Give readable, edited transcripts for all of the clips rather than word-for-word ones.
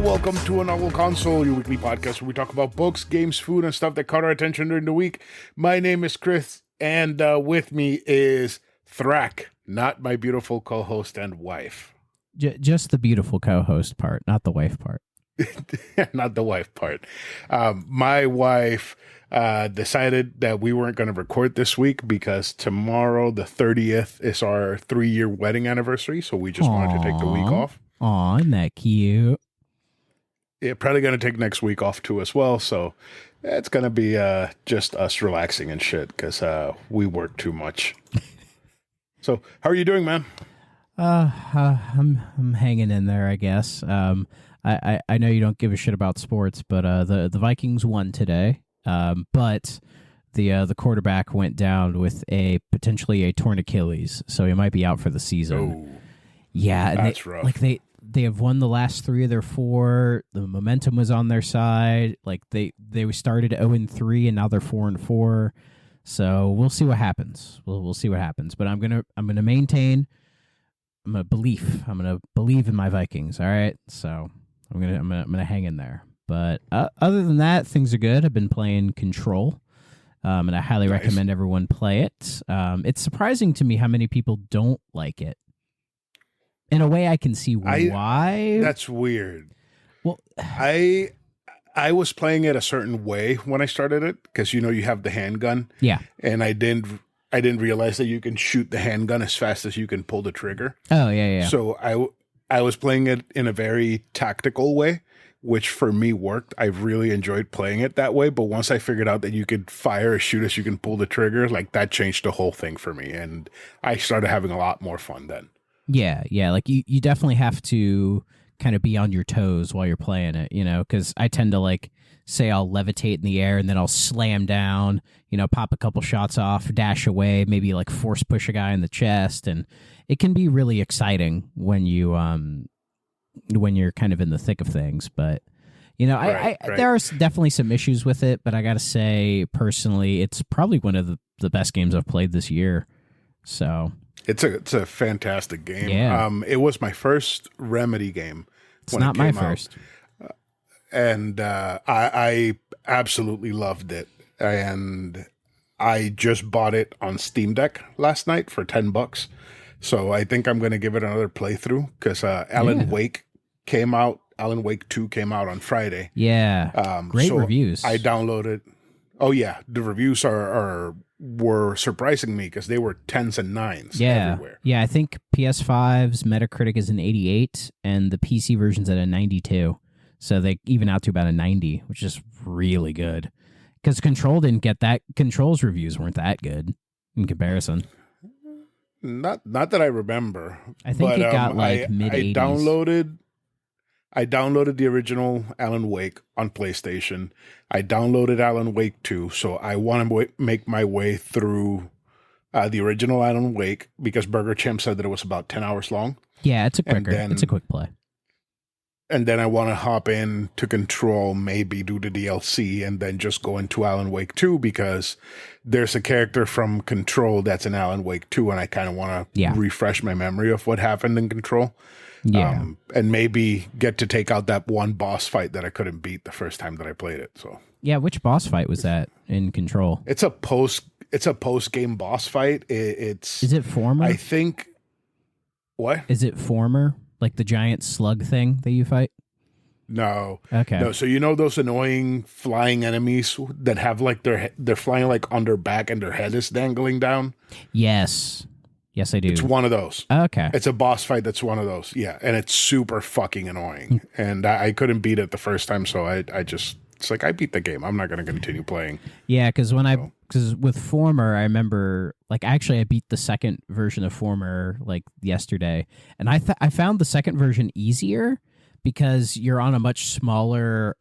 welcome to A Novel Console, your weekly podcast where we talk about books, games, food, and stuff that caught our attention during the week. My name is Chris, and with me is Thrak, not my beautiful co-host and wife. Just the beautiful co-host part, not the wife part. Not the wife part. My wife decided that we weren't going to record this week because tomorrow, the 30th, is our 3-year wedding anniversary, so we just wanted to take the week off. Aw, isn't that cute? Yeah, probably going to take next week off too as well, so it's going to be just us relaxing and shit because we work too much. So, how are you doing, man? I'm hanging in there, I guess. I know you don't give a shit about sports, but the Vikings won today. But the quarterback went down with potentially a torn Achilles, so he might be out for the season. Oh, yeah, and that's rough. Like they have won the last 3 of their 4. The momentum was on their side. Like they started 0-3 and now they're 4-4. So we'll see what happens. We'll see what happens. But I'm gonna maintain. I'm gonna believe in my Vikings. All right. So I'm gonna hang in there. But other than that, things are good. I've been playing Control, and I highly recommend everyone play it. It's surprising to me how many people don't like it. In a way, I can see why. That's weird. Well, I was playing it a certain way when I started it because you have the handgun. Yeah, and I didn't realize that you can shoot the handgun as fast as you can pull the trigger. Oh yeah. So I was playing it in a very tactical way, which for me worked. I really enjoyed playing it that way. But once I figured out that you could fire as shoot as you can pull the trigger, like that changed the whole thing for me, and I started having a lot more fun then. Yeah. Like you definitely have to kind of be on your toes while you're playing it, because I tend to say I'll levitate in the air and then I'll slam down, pop a couple shots off, dash away, maybe force push a guy in the chest, and it can be really exciting when you're kind of in the thick of things. But Right. There are definitely some issues with it, but I gotta say personally, it's probably one of the best games I've played this year. So. It's a fantastic game. Yeah. It was my first Remedy game. It's not my first. And I absolutely loved it. And I just bought it on Steam Deck last night for $10. So I think I'm going to give it another playthrough because Alan Wake came out. Alan Wake 2 came out on Friday. Yeah. Great reviews. I downloaded. Oh, yeah. The reviews were surprising me because they were 10s and 9s everywhere. Yeah, I think PS5's Metacritic is an 88 and the PC version's at a 92. So they even out to about a 90, which is really good. Because Control didn't get that. Control's reviews weren't that good in comparison. Not that I remember. I think it got mid-80s. I downloaded the original Alan Wake on PlayStation. I downloaded Alan Wake 2, so I want to make my way through the original Alan Wake because Burger Champ said that it was about 10 hours long. Yeah, it's it's a quick play. And then I want to hop in to Control, maybe do the DLC, and then just go into Alan Wake 2 because there's a character from Control that's in Alan Wake 2, and I kind of want to refresh my memory of what happened in Control. Yeah. And maybe get to take out that one boss fight that I couldn't beat the first time that I played it. So yeah, which boss fight was that in Control? It's a post game boss fight. Is it Former? I think. What? Is it Former? Like the giant slug thing that you fight? No. Okay. No. So those annoying flying enemies that have they're flying on their back and their head is dangling down? Yes. Yes, I do. It's one of those. Okay. It's a boss fight that's one of those. Yeah. And it's super fucking annoying. And I couldn't beat it the first time, so I just, it's I beat the game. I'm not going to continue playing. Yeah, because with Former, I remember, I beat the second version of Former, yesterday. And I found the second version easier because you're on a much smaller,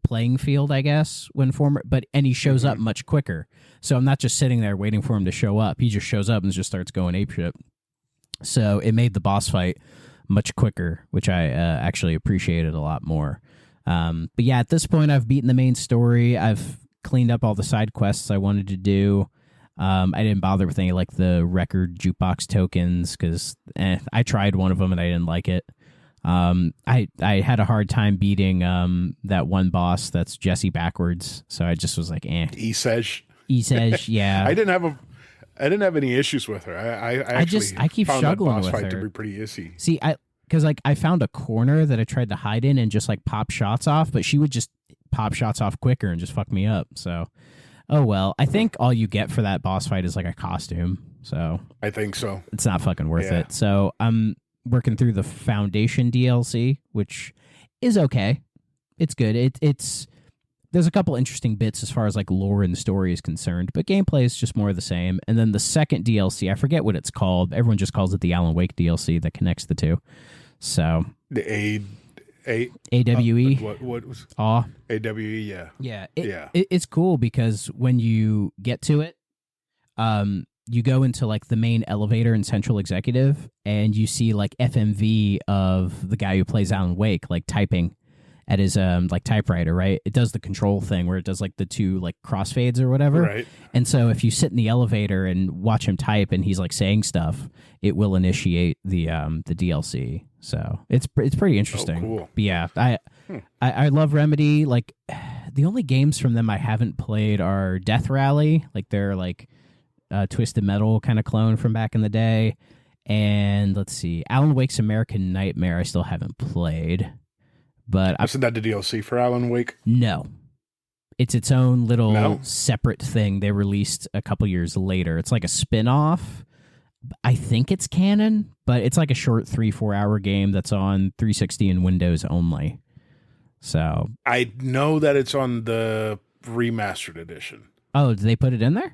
playing field, I guess, and he shows up much quicker. So I'm not just sitting there waiting for him to show up. He just shows up and just starts going apeshit. So it made the boss fight much quicker, which I actually appreciated a lot more. But yeah, at this point, I've beaten the main story. I've cleaned up all the side quests I wanted to do. I didn't bother with any the record jukebox tokens because I tried one of them and I didn't like it. I had a hard time beating that one boss that's Jesse backwards, so I just was like, eh. Esesh. Esesh, yeah. I didn't have any issues with her. I actually I keep found that struggling boss with fight her. to be pretty easy. See, because like I found a corner that I tried to hide in and just like pop shots off, but she would just pop shots off quicker and just fuck me up. So, oh well. I think all you get for that boss fight is like a costume. So I think so. it's not fucking worth Yeah. it. So I'm working through the Foundation DLC, which is okay. It's good. It's there's a couple interesting bits as far as like lore and story is concerned, but gameplay is just more of the same. And then the second DLC, I forget what it's called. Everyone just calls it the Alan Wake DLC that connects the two. So The AWE. what was Aw. AWE? Yeah. Yeah. Yeah. It's cool because when you get to it, you go into like the main elevator in Central Executive and you see like FMV of the guy who plays Alan Wake, like typing at his like typewriter, right? It does the control thing where it does like the two like crossfades or whatever. Right. And so if you sit in the elevator and watch him type and he's like saying stuff, it will initiate the DLC. So it's pretty interesting. Oh, cool. But yeah, I love Remedy. Like the only games from them I haven't played are Death Rally, like they're like Twisted Metal kind of clone from back in the day. And let's see, Alan Wake's American Nightmare I still haven't played. But Isn't that the DLC for Alan Wake? no, it's its own little No? separate thing they released a couple years later. It's like a spin-off. I think it's canon, but it's like a short 3-4 hour game that's on 360 and Windows only. So, I know that it's on the remastered edition. oh, did they put it in there?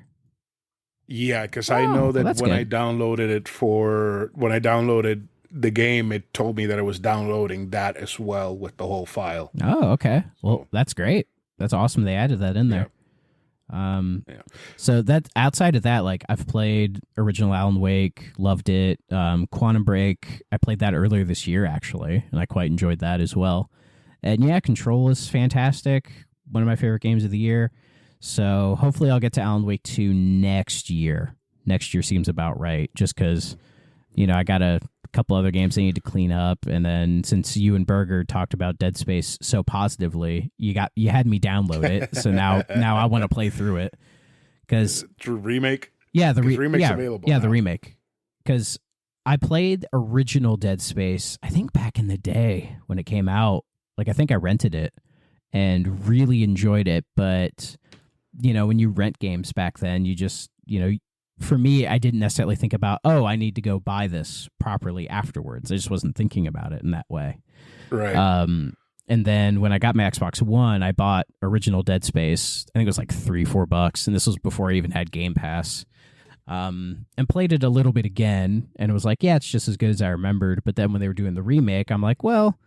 Yeah, because Oh, I know well, that that's when I good. downloaded the game, it told me that it was downloading that as well with the whole file. Oh, okay. Well, So- that's great. That's awesome. They added that in there. Yeah. So that outside of that, like I've played original Alan Wake, loved it. Quantum Break, I played that earlier this year actually, and I quite enjoyed that as well. And yeah, Control is fantastic. One of my favorite games of the year. So hopefully I'll get to Alan Wake 2 next year. Next year seems about right, just because, I got a couple other games I need to clean up, and then since you and Berger talked about Dead Space so positively, you had me download it. So now I want to play through it because Remake? yeah, the remake's available yeah, the now. remake. Because I played original Dead Space, I think back in the day when it came out. Like I think I rented it and really enjoyed it. But when you rent games back then, you just for me, I didn't necessarily think about, oh, I need to go buy this properly afterwards. I just wasn't thinking about it in that way. Right. And then when I got my Xbox One, I bought original Dead Space. I think it was like $3-4, and this was before I even had Game Pass. And played it a little bit again, and it was like, yeah, it's just as good as I remembered. But then when they were doing the remake, I'm like, well,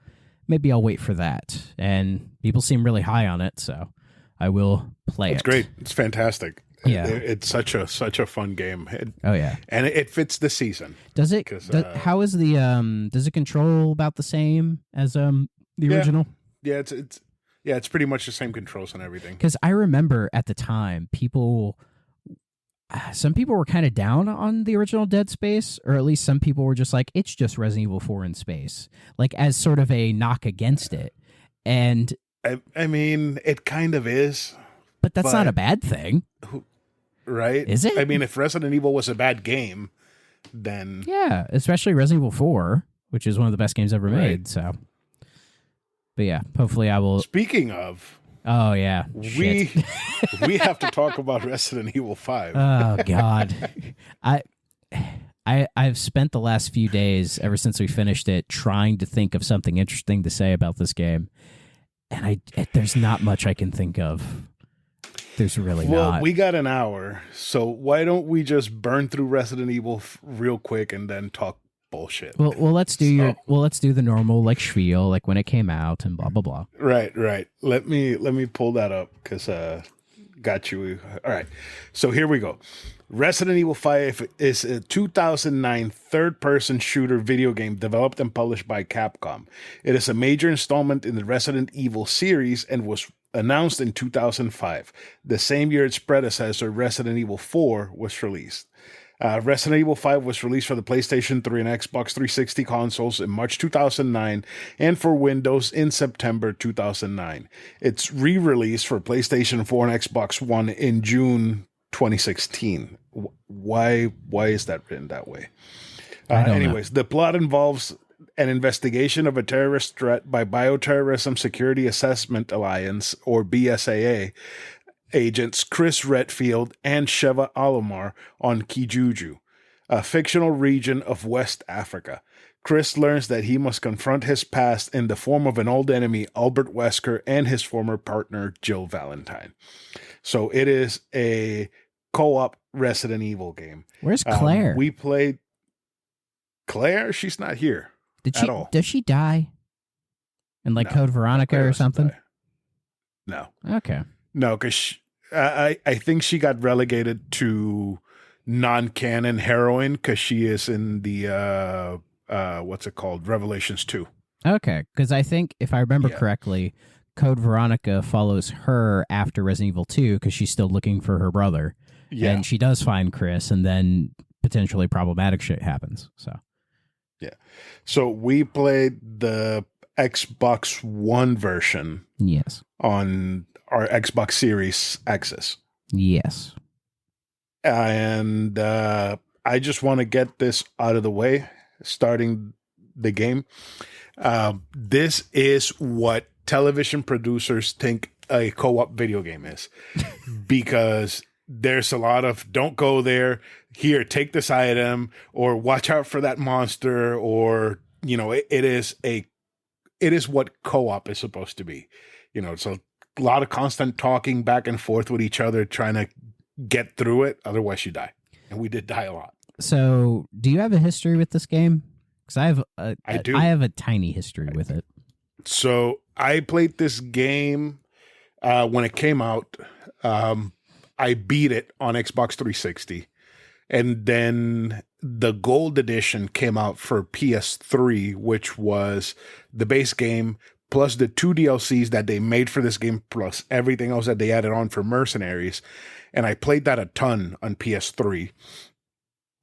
maybe I'll wait for that. And people seem really high on it, so I will play it. It's great. It's fantastic. Yeah. It's such a fun game. Oh yeah. And it fits the season. Does it? 'Cause, How is the does it control about the same as the original? Yeah, it's pretty much the same controls and everything. Because I remember at the time, some people were kind of down on the original Dead Space, or at least some people were just like, it's just Resident Evil 4 in space, like as sort of a knock against it. And I mean, it kind of is, but that's not but- a bad thing, right? is it? I mean, if Resident Evil was a bad game, then Yeah, especially Resident Evil 4, which is one of the best games ever Right. made. So, but yeah, hopefully I will. speaking of, Oh yeah, we shit. we have to talk about Resident Evil 5. Oh God, I've spent the last few days ever since we finished it trying to think of something interesting to say about this game, and there's not much I can think of. There's really Well, not. we got an hour, so why don't we just burn through Resident Evil real quick and then talk bullshit? well, let's do So- let's do the normal like spiel, like when it came out and blah blah blah. Right. Let me pull that up because got you. All right. So here we go. Resident Evil 5 is a 2009 third-person shooter video game developed and published by Capcom. It is a major installment in the Resident Evil series and was announced in 2005, the same year its predecessor, Resident Evil 4, was released. Resident Evil 5 was released for the PlayStation 3 and Xbox 360 consoles in March 2009 and for Windows in September 2009. It's re-released for PlayStation 4 and Xbox One in June 2016. Why is that written that way? I don't Anyways, the plot involves an investigation of a terrorist threat by Bioterrorism Security Assessment Alliance, or BSAA, agents Chris Redfield and Sheva Alomar on Kijuju, a fictional region of West Africa. Chris learns that he must confront his past in the form of an old enemy, Albert Wesker, and his former partner, Jill Valentine. So it is a co-op Resident Evil game. Where's Claire? We played Claire. She's not here at all. Does she die? In like No, Code Veronica Claire or doesn't something? die. No. Okay. No, because I think she got relegated to non-canon heroine because she is in the what's it called, Revelations 2. Okay, because I think if I remember Yeah. correctly, Code Veronica follows her after Resident Evil 2 because she's still looking for her brother. Yeah. And she does find Chris, and then potentially problematic shit happens. So we played the Xbox One version Yes. on our Xbox Series X's. Yes. And I just want to get this out of the way, starting the game. This is what television producers think a co-op video game is, because there's a lot of don't go there, here, take this item, or watch out for that monster, or it is what co-op is supposed to be. It's a lot of constant talking back and forth with each other, trying to get through it. Otherwise, you die, and we did die a lot. So, do you have a history with this game? Because I do. I have a tiny history with it. So I played this game when it came out. I beat it on Xbox 360. And then the Gold Edition came out for PS3, which was the base game plus the 2 DLCs that they made for this game, plus everything else that they added on for Mercenaries. And I played that a ton on PS3.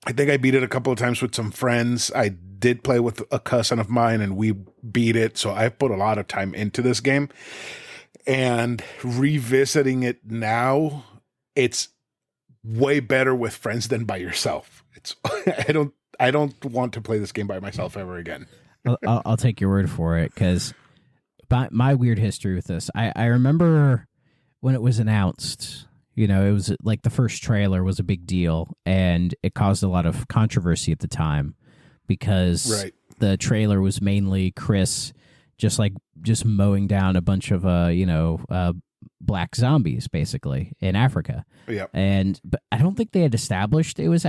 I think I beat it a couple of times with some friends. I did play with a cousin of mine, and we beat it. So I put a lot of time into this game. And revisiting it now, it's way better with friends than by yourself. It's I don't want to play this game by myself ever again. I'll take your word for it, because my weird history with this, I remember when it was announced. It was like the first trailer was a big deal, and it caused a lot of controversy at the time because the trailer was mainly Chris just mowing down a bunch of black zombies basically in Africa. Yeah. But I don't think they had established it was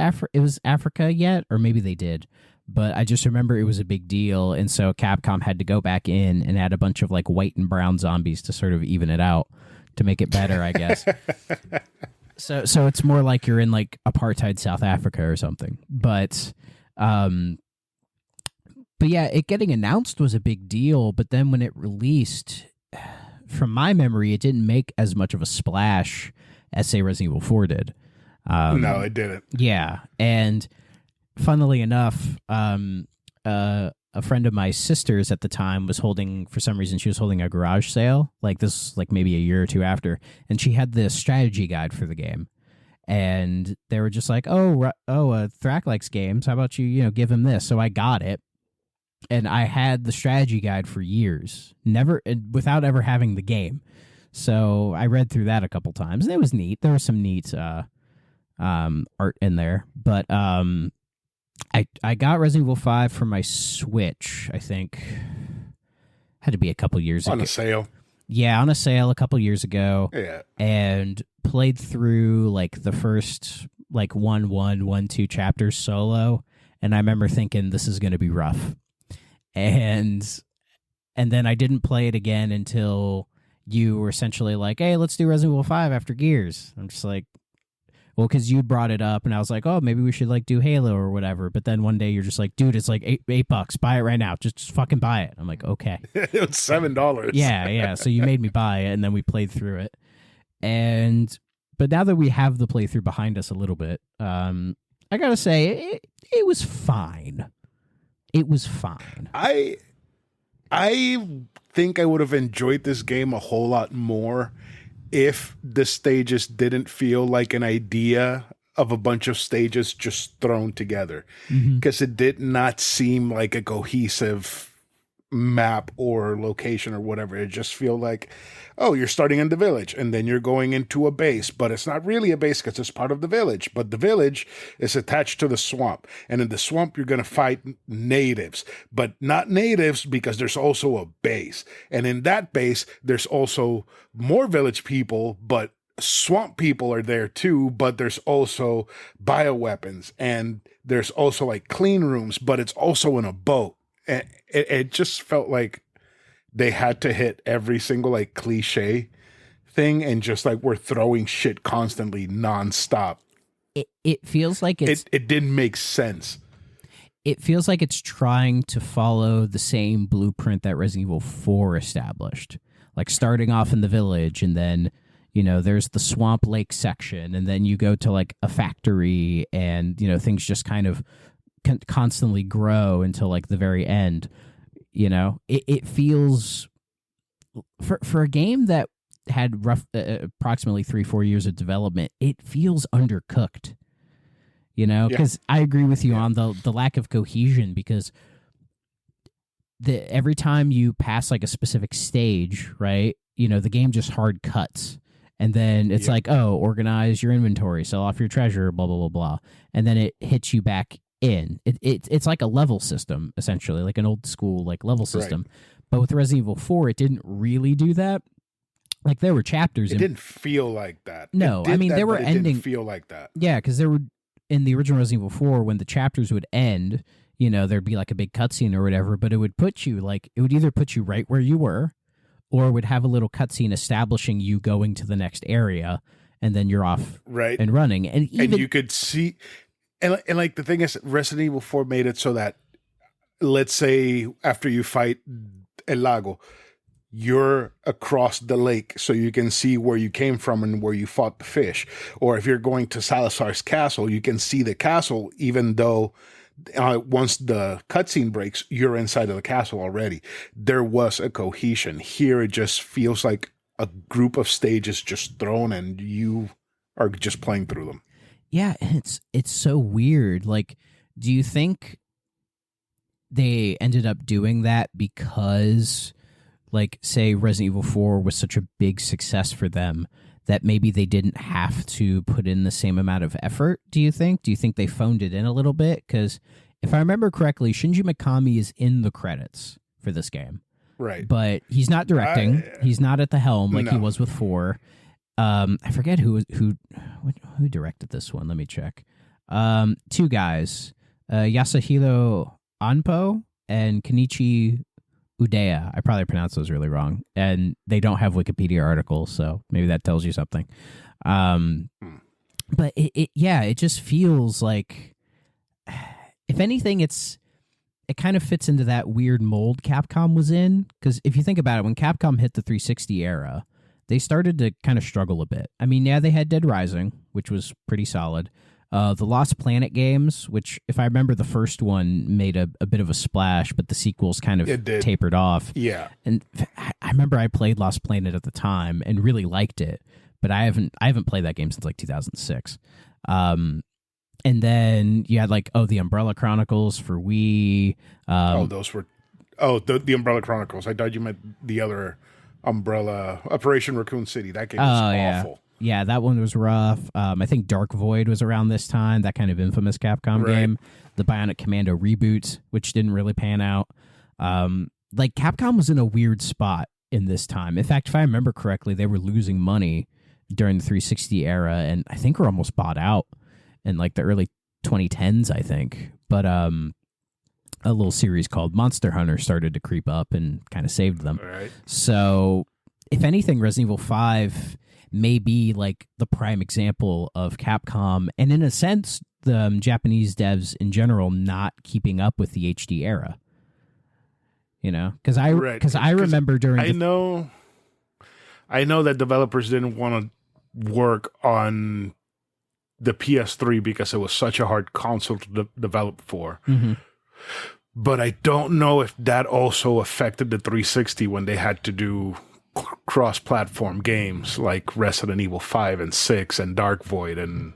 Africa yet, or maybe they did. But I just remember it was a big deal, and so Capcom had to go back in and add a bunch of like white and brown zombies to sort of even it out, to make it better, I guess. So it's more like you're in like apartheid South Africa or something. But yeah, it getting announced was a big deal, but then when it released, from my memory, it didn't make as much of a splash as, say, Resident Evil 4 did. No, it didn't. Yeah, and funnily enough, a friend of my sister's at the time was holding, for some reason, she was holding a garage sale, like this, like maybe a year or two after, and she had the strategy guide for the game. And they were just like, Thrak likes games. How about you give him this? So I got it. And I had the strategy guide for years, without ever having the game. So I read through that a couple times, and it was neat. There was some neat art in there. But I got Resident Evil 5 for my Switch, I think. Had to be a couple years ago. On a sale. Yeah, on a sale a couple years ago. Yeah. And played through like the first like 1-2 chapters solo. And I remember thinking, this is going to be rough. And then I didn't play it again until you were essentially like, hey, let's do Resident Evil 5 after Gears. I'm just like, well, because you brought it up, and I was like, oh, maybe we should like do Halo or whatever. But then one day you're just like, dude, it's like $8. Buy it right now. Just fucking buy it. I'm like, okay. It was $7. Yeah. So you made me buy it, and then we played through it. But now that we have the playthrough behind us a little bit, I gotta say it was fine. It was fine. I think I would have enjoyed this game a whole lot more if the stages didn't feel like an idea of a bunch of stages just thrown together, Mm-hmm. because it did not seem like a cohesive map or location or whatever. It just feel like, oh, you're starting in the village and then you're going into a base, but it's not really a base because it's part of the village. But the village is attached to the swamp, and in the swamp you're going to fight natives, but not natives because there's also a base, and in that base there's also more village people, but swamp people are there too, but there's also bioweapons, and there's also like clean rooms, but it's also in a boat. And it just felt like they had to hit every single like cliche thing, and just like we're throwing shit constantly nonstop. It feels like it didn't make sense. it feels like it's trying to follow the same blueprint that Resident Evil 4 established. Like starting off in the village, and then, you know, there's the swamp lake section, and then you go to like a factory, and, you know, things just kind of constantly grow until like the very end. You know, it feels, for a game that had approximately 3-4 years of development, it feels undercooked. You know, because I agree with you on the lack of cohesion, because every time you pass like a specific stage, right, you know, the game just hard cuts. And then it's like, oh, organize your inventory, sell off your treasure, blah, blah, blah, blah. And then it hits you back in. It's like a level system, essentially, like an old school like level system. Right. But with Resident Evil 4, it didn't really do that. Like there were chapters. It didn't feel like that. No, I mean, there were ending. Didn't feel like that. Yeah, because there were, in the original Resident Evil 4, when the chapters would end, you know, there'd be like a big cutscene or whatever, but it would put you like, it would either put you right where you were, or would have a little cutscene establishing you going to the next area, and then you're off and running. And you could see, and like the thing is, Resident Evil 4 made it so that, let's say after you fight El Lago, you're across the lake so you can see where you came from and where you fought the fish. Or if you're going to Salazar's castle, you can see the castle, even though once the cutscene breaks, you're inside of the castle already. There was a cohesion. Here it just feels like a group of stages just thrown, and you are just playing through them. Yeah, and it's so weird. Like, do you think they ended up doing that because, like, say Resident Evil 4 was such a big success for them that maybe they didn't have to put in the same amount of effort, do you think? Do you think they phoned it in a little bit? Because if I remember correctly, Shinji Mikami is in the credits for this game. Right. But he's not directing. He's not at the helm like he was with 4. I forget who directed this one. Let me check. 2 guys, Yasuhiro Anpo and Kenichi Udea. I probably pronounced those really wrong, and they don't have Wikipedia articles, so maybe that tells you something. But it just feels like, if anything, it kind of fits into that weird mold Capcom was in. Because if you think about it, when Capcom hit the 360 era, they started to kind of struggle a bit. I mean, yeah, they had Dead Rising, which was pretty solid. The Lost Planet games, which, if I remember, the first one made a bit of a splash, but the sequels kind of tapered off. Yeah. And I remember I played Lost Planet at the time and really liked it, but I haven't played that game since like 2006. And then you had like, the Umbrella Chronicles for Wii. Those were the Umbrella Chronicles. I thought you meant the other Umbrella, Operation Raccoon City. That game was awful. Yeah, that one was rough. I think Dark Void was around this time, that kind of infamous Capcom game. The Bionic Commando reboot, which didn't really pan out. Like, Capcom was in a weird spot in this time. In fact, if I remember correctly, they were losing money during the 360 era, and I think were almost bought out in like the early 2010s, I think. But a little series called Monster Hunter started to creep up and kind of saved them. Right. So, if anything, Resident Evil 5 may be like the prime example of Capcom, and in a sense, the Japanese devs in general not keeping up with the HD era. You know, because I remember during I know that developers didn't want to work on the PS3 because it was such a hard console to develop for. Mm-hmm. But I don't know if that also affected the 360 when they had to do cross-platform games like Resident Evil 5 and 6 and Dark Void and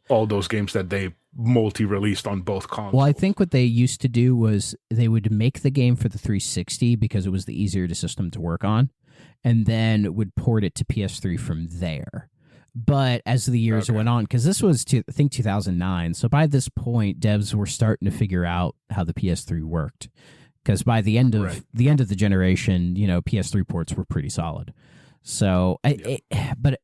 all those games that they multi-released on both consoles. Well, I think what they used to do was they would make the game for the 360 because it was the easier system to work on, and then would port it to PS3 from there. But as the years went on, because this was, I think, 2009, so by this point, devs were starting to figure out how the PS3 worked. Because by the end of the generation, PS3 ports were pretty solid. So, but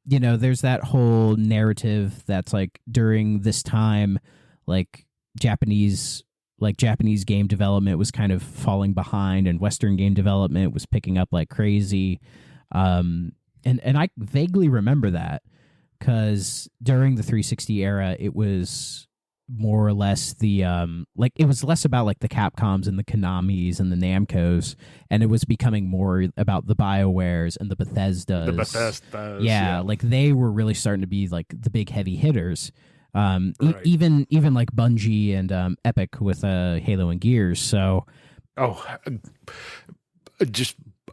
there's that whole narrative that's like during this time, like Japanese game development was kind of falling behind, and Western game development was picking up like crazy. And I vaguely remember that because during the 360 era, it was more or less the it was less about like the Capcoms and the Konamis and the Namcos, and it was becoming more about the BioWares and the Bethesdas. Yeah, like they were really starting to be like the big heavy hitters. Even like Bungie and Epic with Halo and Gears. So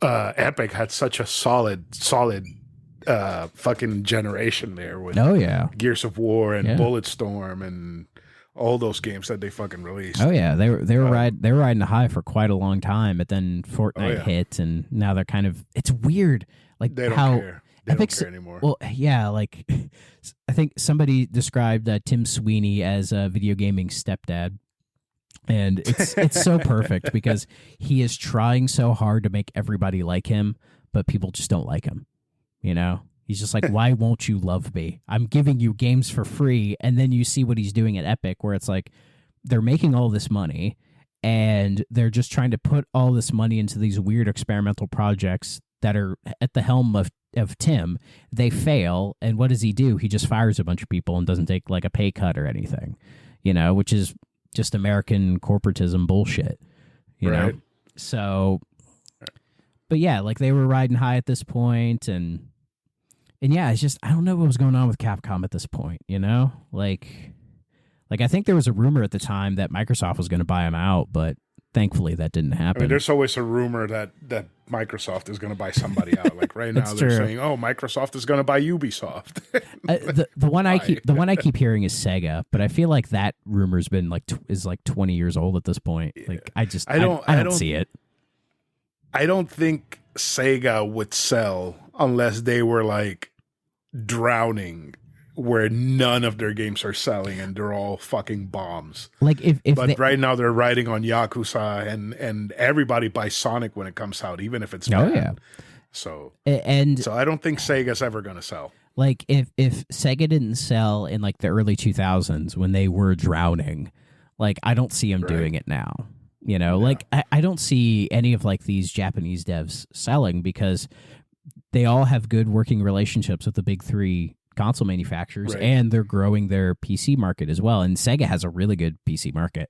Epic had such a solid fucking generation there with Gears of War and Bulletstorm and all those games that they fucking released. Oh yeah, they were riding a high for quite a long time, but then Fortnite hit, and now they're kind of, it's weird, like they don't how care. They don't care anymore. Well, yeah, like I think somebody described Tim Sweeney as a video gaming stepdad, and it's so perfect because he is trying so hard to make everybody like him, but people just don't like him. He's just like, why won't you love me? I'm giving you games for free. And then you see what he's doing at Epic, where it's like they're making all this money and they're just trying to put all this money into these weird experimental projects that are at the helm of Tim. They fail. And what does he do? He just fires a bunch of people and doesn't take like a pay cut or anything, which is just American corporatism bullshit, you know? So, but yeah, like they were riding high at this point, and yeah, it's just, I don't know what was going on with Capcom at this point, Like I think there was a rumor at the time that Microsoft was going to buy them out, but thankfully that didn't happen. I mean, there's always a rumor that Microsoft is going to buy somebody out. Like right now, they're saying, "Oh, Microsoft is going to buy Ubisoft." the one I keep hearing is Sega, but I feel like that rumor's been is 20 years old at this point. Like I don't see it. I don't think Sega would sell unless they were like drowning, where none of their games are selling and they're all fucking bombs. Like right now they're riding on Yakuza and everybody buys Sonic when it comes out, even if it's bad. Yeah. So so I don't think Sega's ever going to sell. Like if Sega didn't sell in like the early 2000s when they were drowning, like I don't see them doing it now. Like I don't see any of like these Japanese devs selling because they all have good working relationships with the big three console manufacturers, and they're growing their PC market as well. And Sega has a really good PC market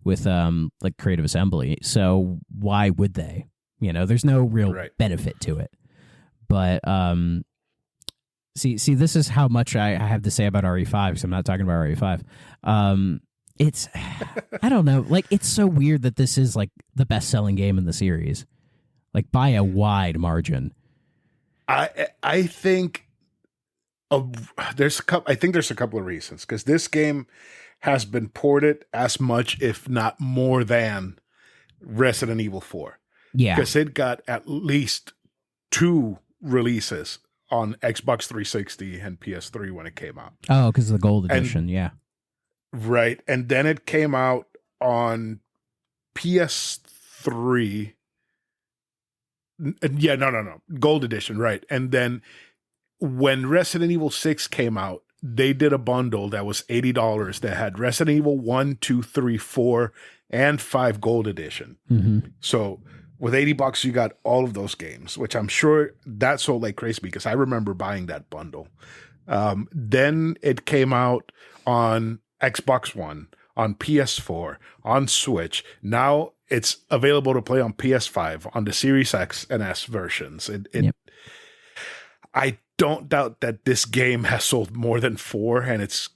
with like Creative Assembly. So why would they? There's no real benefit to it. But see, this is how much I have to say about RE5 because I'm not talking about RE5. It's I don't know, like it's so weird that this is like the best-selling game in the series, like by a wide margin. I think there's a couple of reasons, because this game has been ported as much, if not more than Resident Evil 4. Yeah, because it got at least 2 releases on Xbox 360 and PS3 when it came out. Oh, because of the gold edition, yeah. Right, and then it came out on PS3. Yeah, no, gold edition, right. And then when Resident Evil 6 came out, they did a bundle that was $80 that had Resident Evil 1, 2, 3, 4, and 5 gold edition. Mm-hmm. So with $80, you got all of those games, which I'm sure that sold like crazy because I remember buying that bundle. Then it came out on Xbox One, on PS4, on Switch. Now it's available to play on PS5, on the Series X and S versions. don't doubt that this game has sold more than 4, and it's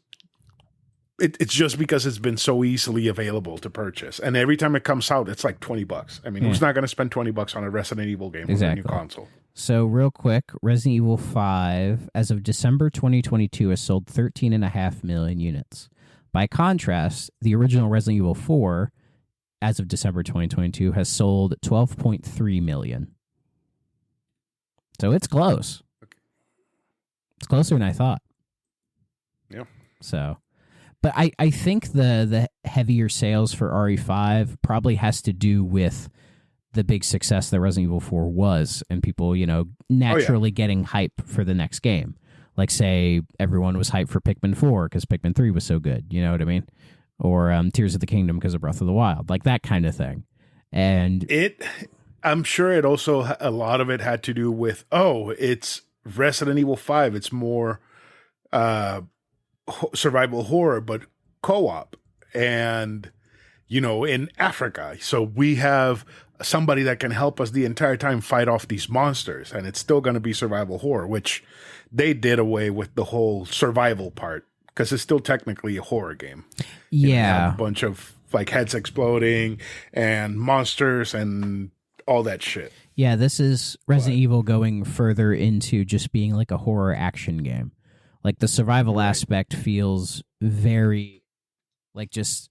just because it's been so easily available to purchase. And every time it comes out, it's like $20. I mean, who's not going to spend $20 on a Resident Evil game on a new console? So real quick, Resident Evil 5, as of December 2022, has sold 13.5 million units. By contrast, the original Resident Evil 4, as of December 2022, has sold 12.3 million. So it's close. It's closer than I thought. Yeah. So, but I think the heavier sales for RE5 probably has to do with the big success that Resident Evil 4 was, and people, naturally getting hype for the next game. Like, say, everyone was hyped for Pikmin 4 because Pikmin 3 was so good, you know what I mean? Or Tears of the Kingdom because of Breath of the Wild, like that kind of thing. And I'm sure it also, a lot of it had to do with, it's Resident Evil 5. It's more survival horror, but co-op. And, in Africa. So we have somebody that can help us the entire time fight off these monsters, and it's still going to be survival horror, which they did away with the whole survival part because it's still technically a horror game. Yeah. A bunch of like heads exploding and monsters and all that shit. Yeah, this is Resident Evil going further into just being like a horror action game. Like the survival aspect feels very like just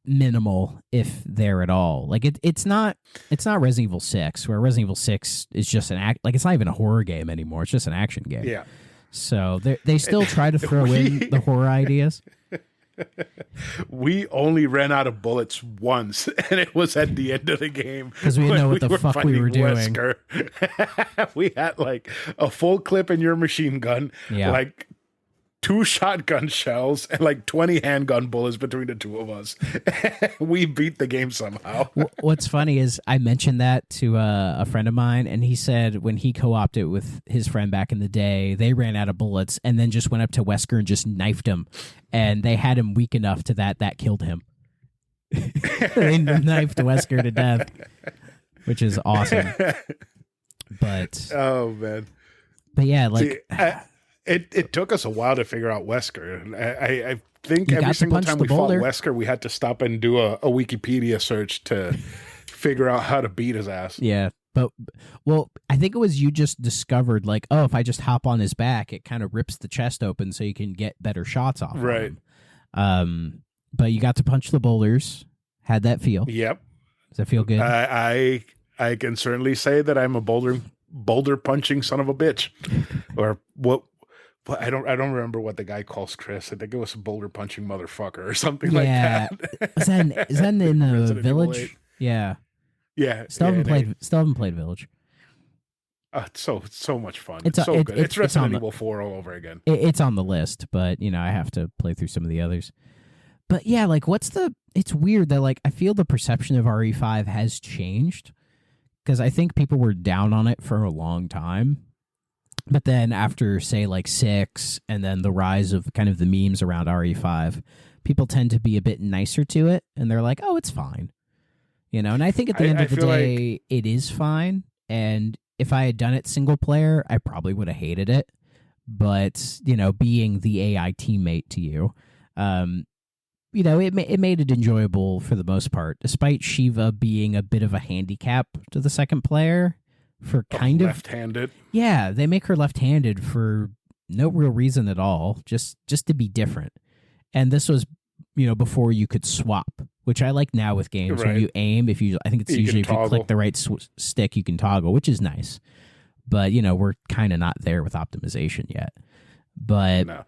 minimal, if there at all. Like it's not Resident Evil 6, where Resident Evil 6 is just it's not even a horror game anymore. It's just an action game. Yeah. So they still try to throw in the horror ideas. We only ran out of bullets once, and it was at the end of the game because we didn't know what the fuck we were doing. We had like a full clip in your machine gun, like 2 shotgun shells, and like 20 handgun bullets between the two of us. We beat the game somehow. What's funny is I mentioned that to a friend of mine, and he said when he co-opted with his friend back in the day, they ran out of bullets and then just went up to Wesker and just knifed him, and they had him weak enough to that killed him. They knifed Wesker to death, which is awesome. But oh man, but yeah, like. See, It took us a while to figure out Wesker. I think every single time we fought Wesker, we had to stop and do a Wikipedia search to figure out how to beat his ass. Yeah, but I think it was you just discovered like, if I just hop on his back, it kind of rips the chest open so you can get better shots off. Right. Him. But you got to punch the boulders. How'd that feel? Yep. Does that feel good? I can certainly say that I'm a boulder punching son of a bitch, or what. But I don't remember what the guy calls Chris. I think it was a boulder punching motherfucker or something like that. Is that in the Village? Yeah. Yeah. Still haven't played Village. It's so much fun. It's so good. It's Resident Evil 4 all over again. It's on the list, but I have to play through some of the others. But yeah, like it's weird that like I feel the perception of RE5 has changed because I think people were down on it for a long time. But then after, say, like 6, and then the rise of kind of the memes around RE5, people tend to be a bit nicer to it, and they're like, oh, it's fine. And I think at the end of the day, it is fine. And if I had done it single player, I probably would have hated it. But, being the AI teammate to you, it made it enjoyable for the most part, despite Shiva being a bit of a handicap to the second player. For kind of left-handed. Yeah, they make her left-handed for no real reason at all, just to be different. And this was, before you could swap, which I like now with games. Right. When you aim, I think it's usually if you click the right stick, you can toggle, which is nice. But we're kind of not there with optimization yet. But no.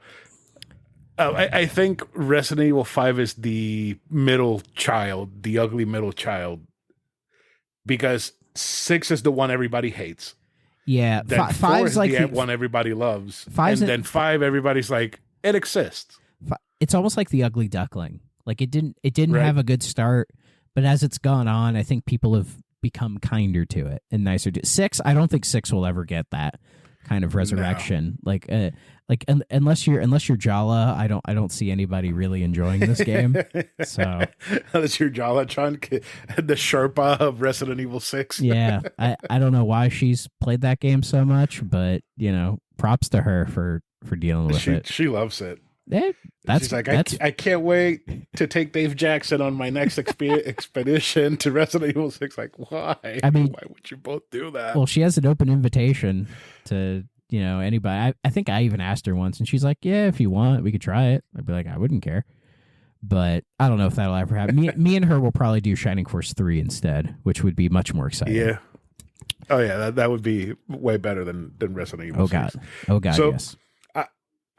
I think Resident Evil 5 is the middle child, the ugly middle child, because 6 is the one everybody hates. Yeah, then 4 is like the one everybody loves. And then 5, everybody's like, it exists. It's almost like the ugly duckling. Like it didn't have a good start, but as it's gone on, I think people have become kinder to it and nicer to 6. I don't think 6 will ever get that kind of resurrection. Unless you're Jala, I don't see anybody really enjoying this game. So unless you're Jala Chunk, the Sherpa of Resident Evil 6. Yeah, I don't know why she's played that game so much, but props to her for dealing with it. She loves it. She's like, I can't wait to take Dave Jackson on my next expedition to Resident Evil 6. Like, why? I mean, why would you both do that? Well, she has an open invitation to anybody. I think I even asked her once, and she's like, "Yeah, if you want, we could try it." I'd be like, "I wouldn't care," but I don't know if that'll ever happen. Me and her will probably do Shining Force 3 instead, which would be much more exciting. Yeah. Oh yeah, that would be way better than Resident Evil 6. Oh god, so, yes.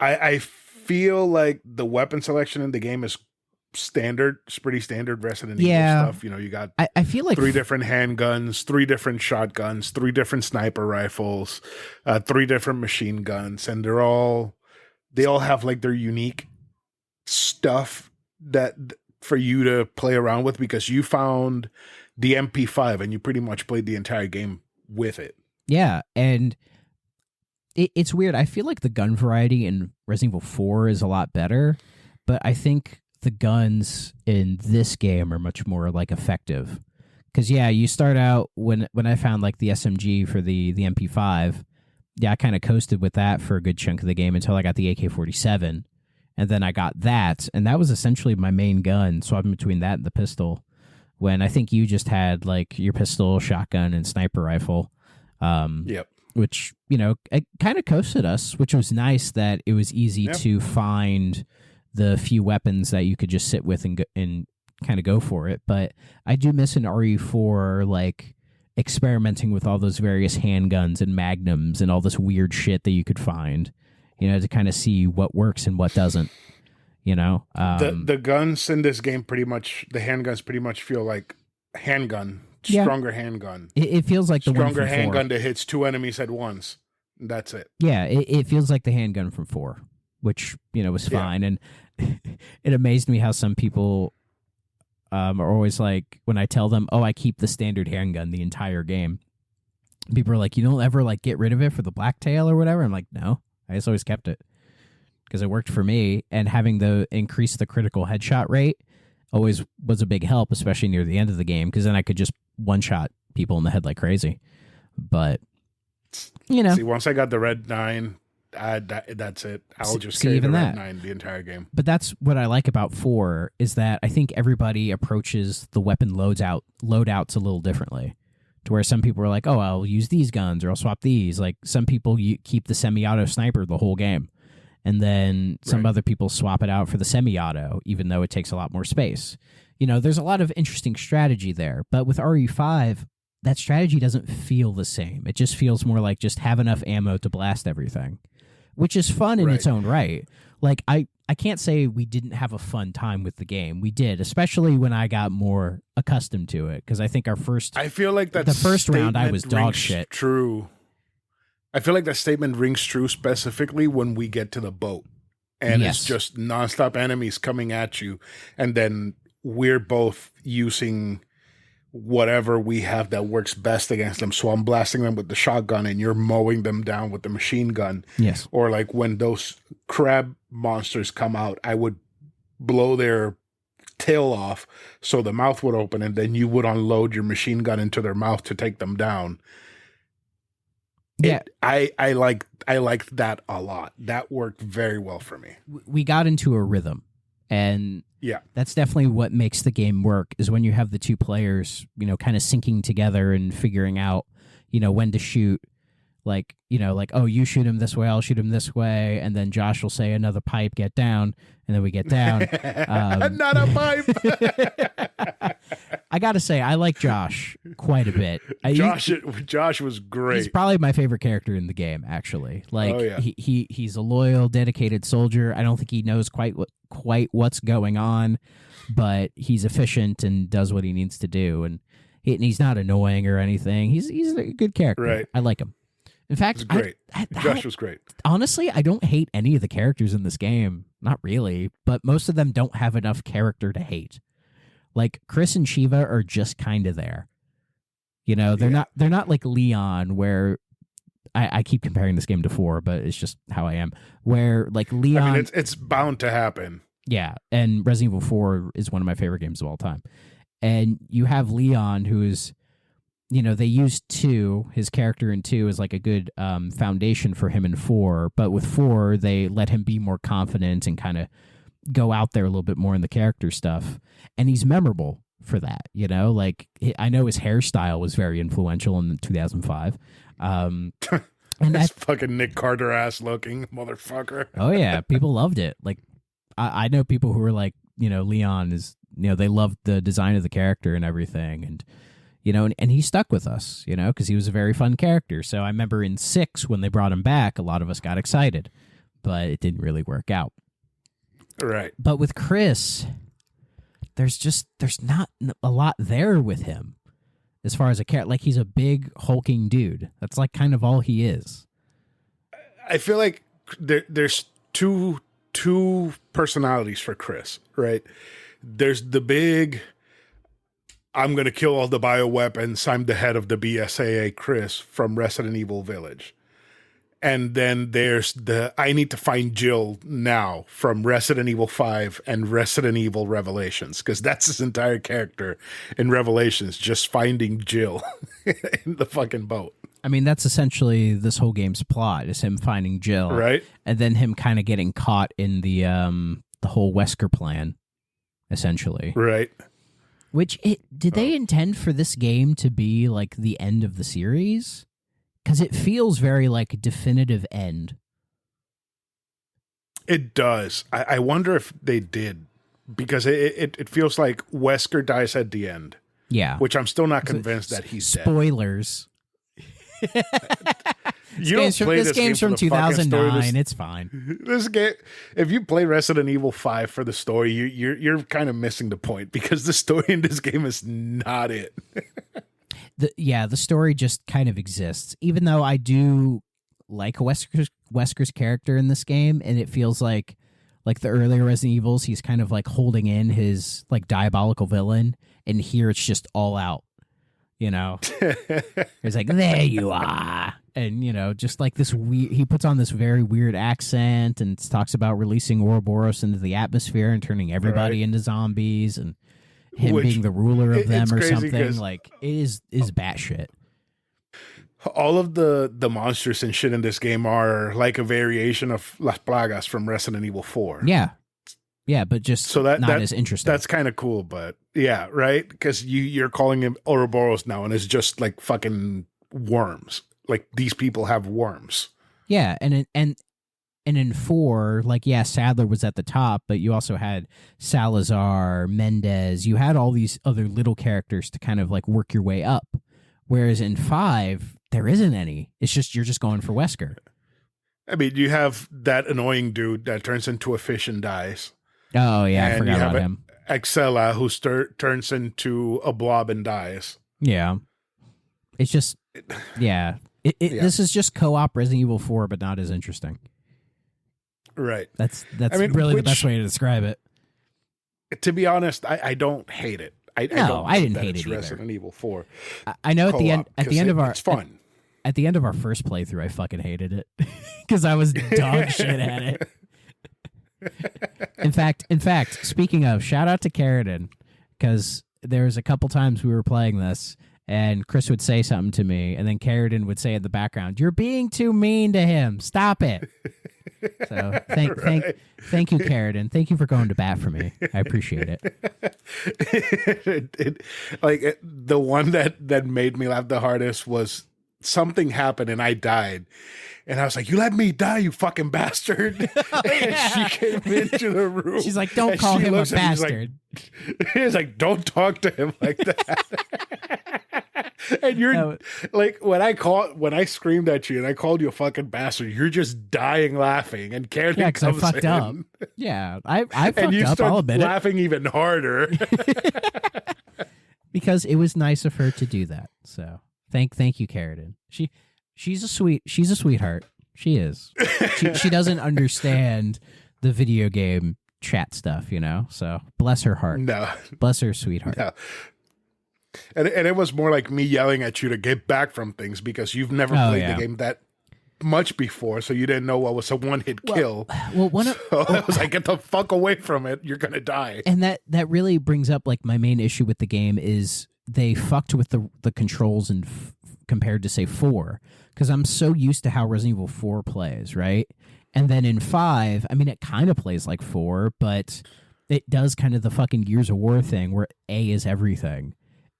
I feel like the weapon selection in the game is standard. It's pretty standard Resident Evil stuff. You got I feel like 3 different handguns, 3 different shotguns, 3 different sniper rifles, 3 different machine guns, and they all have like their unique stuff that for you to play around with, because you found the MP5 and you pretty much played the entire game with it. Yeah, and it's weird. I feel like the gun variety in Resident Evil 4 is a lot better, but I think the guns in this game are much more like effective. Because you start out when I found like the SMG for the MP5, I kind of coasted with that for a good chunk of the game until I got the AK-47, and then I got that, and that was essentially my main gun, swapping between that and the pistol. When I think you just had like your pistol, shotgun, and sniper rifle. Yep. Which, it kind of coasted us, which was nice that it was easy to find the few weapons that you could just sit with and kind of go for it. But I do miss an RE4, like, experimenting with all those various handguns and magnums and all this weird shit that you could find, to kind of see what works and what doesn't, The guns in this game the handguns pretty much feel like handgun. Stronger handgun. It feels like the stronger one from handgun 4. that hits 2 enemies at once. That's it. Yeah, it feels like the handgun from 4, which was fine. And it amazed me how some people are always like, when I tell them, "Oh, I keep the standard handgun the entire game," people are like, "You don't ever like get rid of it for the blacktail or whatever?" I'm like, "No, I just always kept it because it worked for me." And having the increase the critical headshot rate always was a big help, especially near the end of the game, because then I could just one-shot people in the head like crazy. But, See, once I got the Red 9, that's it. I'll just carry the Red 9 the entire game. But that's what I like about 4, is that I think everybody approaches the weapon loadouts a little differently. To where some people are like, "Oh, I'll use these guns, or I'll swap these." Like, some people keep the semi-auto sniper the whole game. And then some other people swap it out for the semi-auto, even though it takes a lot more space. There's a lot of interesting strategy there. But with RE5, that strategy doesn't feel the same. It just feels more like just have enough ammo to blast everything, which is fun in its own right. Like, I can't say we didn't have a fun time with the game. We did, especially when I got more accustomed to it, because I think I feel like the first round I was dog shit. True. I feel like that statement rings true specifically when we get to the boat. And it's just nonstop enemies coming at you. And then we're both using whatever we have that works best against them. So I'm blasting them with the shotgun and you're mowing them down with the machine gun. Yes. Or like when those crab monsters come out, I would blow their tail off so the mouth would open, and then you would unload your machine gun into their mouth to take them down. Yeah, I liked that a lot. That worked very well for me. We got into a rhythm, and that's definitely what makes the game work, is when you have the two players, kind of syncing together and figuring out, when to shoot. Like, oh, you shoot him this way, I'll shoot him this way, and then Josh will say, "Another pipe, get down," and then we get down. Not a pipe. I gotta say, I like Josh quite a bit. Josh was great. He's probably my favorite character in the game, actually. Like, he's a loyal, dedicated soldier. I don't think he knows quite what's going on, but he's efficient and does what he needs to do, and he's not annoying or anything. He's a good character. Right. I like him. In fact, great. Josh was great. Honestly, I don't hate any of the characters in this game. Not really, but most of them don't have enough character to hate. Like, Chris and Shiva are just kind of there. They're not like Leon, where I keep comparing this game to 4, but it's just how I am. Where like Leon, I mean, it's bound to happen. yeah, and Resident Evil 4 is one of my favorite games of all time. And you have Leon, who is, they used 2, his character in 2 is like a good foundation for him in 4. But with 4, they let him be more confident and kind of go out there a little bit more in the character stuff. And he's memorable for that, Like, I know his hairstyle was very influential in 2005. And This fucking Nick Carter ass looking motherfucker. Oh, yeah. People loved it. Like, I know people who were like, Leon is, they loved the design of the character and everything. And, and he stuck with us, because he was a very fun character. So I remember in 6, when they brought him back, a lot of us got excited, but it didn't really work out. Right. But with Chris, there's not a lot there with him as far as a character. Like, he's a big hulking dude. That's like kind of all he is. I feel like there's two personalities for Chris, right? There's the big, I'm going to kill all the bioweapons, I'm the head of the BSAA Chris from Resident Evil Village. And then there's the, I need to find Jill now from Resident Evil 5 and Resident Evil Revelations, because that's his entire character in Revelations, just finding Jill in the fucking boat. I mean, that's essentially this whole game's plot, is him finding Jill. Right. And then him kind of getting caught in the whole Wesker plan, essentially. Right. Which, did they intend for this game to be like the end of the series? Because it feels very like a definitive end. It does. I wonder if they did, because it feels like Wesker dies at the end. Yeah. Which I'm still not convinced that he's Spoilers. dead. This game's from 2009. It's fine. This game, if you play Resident Evil 5 for the story, you're kind of missing the point, because the story in this game is not it. The story just kind of exists. Even though I do like Wesker's character in this game, and it feels like the earlier Resident Evils, he's kind of like holding in his like diabolical villain, and here it's just all out. It's like, there you are. And, just like this weird, he puts on this very weird accent and talks about releasing Ouroboros into the atmosphere and turning everybody into zombies, and him being the ruler of them or something. Like, it is batshit. All of the monsters and shit in this game are like a variation of Las Plagas from Resident Evil 4. Yeah. Yeah, but just so not as interesting. That's kind of cool, but yeah, right? Because you're calling him Ouroboros now, and it's just like fucking worms. Like, these people have worms. Yeah, and in 4, like, yeah, Sadler was at the top, but you also had Salazar, Mendez. You had all these other little characters to kind of like work your way up. Whereas in 5, there isn't any. It's just, you're just going for Wesker. I mean, you have that annoying dude that turns into a fish and dies. Oh, yeah, I forgot about him. Excella, who turns into a blob and dies. Yeah. It's just, yeah. This is just co-op Resident Evil 4, but not as interesting. Right. That's really the best way to describe it. To be honest, I don't hate it. I didn't hate it either. Resident Evil 4. I know at the end of our it's fun. At the end of our first playthrough, I fucking hated it because I was dog shit at it. In fact, speaking of, shout out to Carradine, because there was a couple times we were playing this, and Chris would say something to me, and then Carradine would say in the background, "You're being too mean to him. Stop it." So thank you, Carradine. Thank you for going to bat for me. I appreciate it. Like, the one that made me laugh the hardest was something happened and I died. And I was like, "You let me die, you fucking bastard." Oh, yeah. And she came into the room. She's like, "Don't call him a bastard." He's like, "Don't talk to him like that." And you're like, when I screamed at you and I called you a fucking bastard, you're just dying laughing. And Karen comes I fucked in. up. Yeah, I fucked and you up. start I'll admit laughing even harder. Because it was nice of her to do that. So thank you, Carradine. She's a sweetheart. She is. She doesn't understand the video game chat stuff, So bless her heart. No, bless her sweetheart. No. And it was more like me yelling at you to get back from things, because you've never played the game much before, so you didn't know what was a one-hit kill. Well, one of So I was like, get the fuck away from it. You're going to die. and that really brings up like my main issue with the game is they fucked with the controls and compared to say 4, because I'm so used to how Resident Evil 4 plays, right? And then in 5, I mean, it kind of plays like 4, but it does kind of the fucking Gears of War thing where A is everything.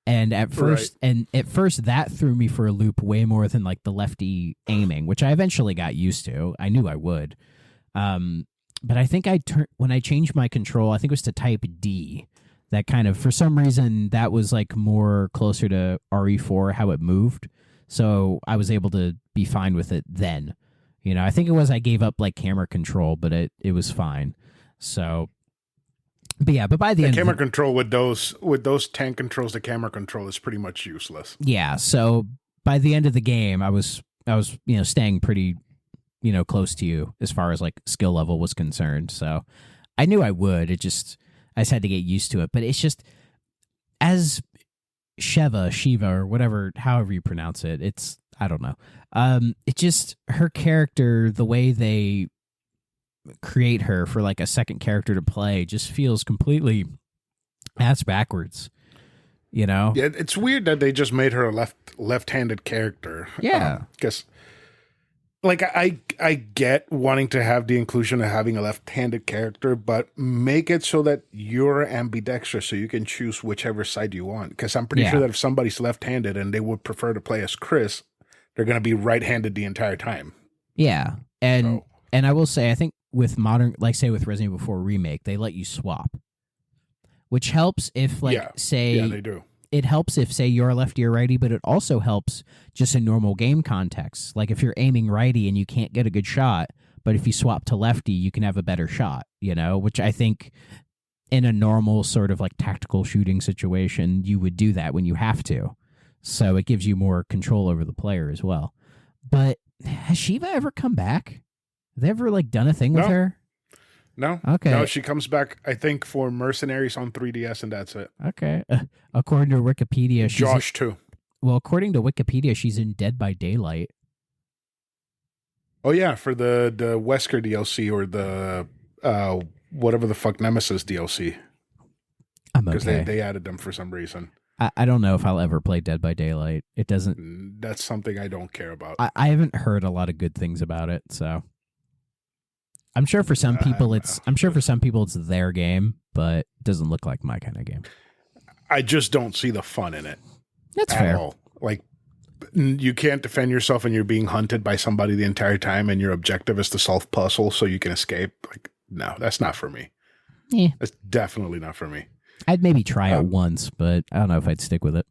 And at first, that threw me for a loop way more than like the lefty aiming, which I eventually got used to. I knew I would. But I think when I changed my control, I think it was to type D. That kind of, for some reason, that was like more closer to RE4, how it moved. So I was able to be fine with it then. You know, I think it was I gave up like camera control, but it was fine. So, but yeah, but by the end, camera control with those tank controls, the camera control is pretty much useless. Yeah. So by the end of the game, I was staying pretty close to you as far as like skill level was concerned. So I knew I would. I just had to get used to it. But it's just as Shiva or whatever, however you pronounce it. It's I don't know. It just her character, the way they create her for like a second character to play, just feels completely ass backwards. You know? Yeah, it's weird that they just made her a left-handed character. Yeah, because like I get wanting to have the inclusion of having a left-handed character, but make it so that you're ambidextrous, so you can choose whichever side you want. Because I'm pretty sure that if somebody's left-handed and they would prefer to play as Chris, they're going to be right-handed the entire time. Yeah, and I will say, I think with modern, like say with Resident Evil 4 Remake, they let you swap, which helps if say they do. It helps if say you're a lefty or righty, but it also helps just in normal game context. Like if you're aiming righty and you can't get a good shot, but if you swap to lefty, you can have a better shot. You know, which I think in a normal sort of like tactical shooting situation, you would do that when you have to. So it gives you more control over the player as well. But has Shiva ever come back? Have they ever like done a thing with her? No. Okay. No, she comes back, I think, for Mercenaries on 3DS, and that's it. Okay. According to Wikipedia, Josh too. Well, according to Wikipedia, she's in Dead by Daylight. Oh yeah, for the Wesker DLC or the whatever the fuck Nemesis DLC. I'm okay. Because they added them for some reason. I don't know if I'll ever play Dead by Daylight. It doesn't. That's something I don't care about. I haven't heard a lot of good things about it, so I'm sure for some people it's their game, but it doesn't look like my kind of game. I just don't see the fun in it. That's fair. All. Like you can't defend yourself and you're being hunted by somebody the entire time, and your objective is to solve puzzles so you can escape. Like, no, that's not for me. Yeah, that's definitely not for me. I'd maybe try it once, but I don't know if I'd stick with it.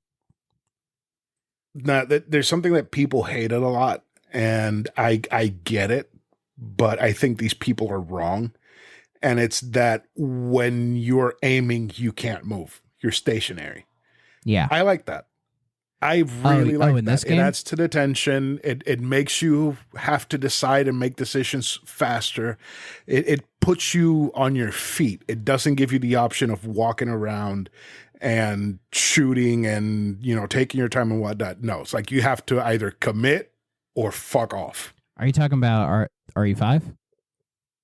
Now, there's something that people hated a lot, and I get it, but I think these people are wrong. And it's that when you're aiming, you can't move. You're stationary. Yeah. I like that. I really like that. This game? It adds to the tension. It makes you have to decide and make decisions faster. It puts you on your feet. It doesn't give you the option of walking around and shooting and, taking your time and whatnot. No, it's like you have to either commit or fuck off. Are you talking about RE5?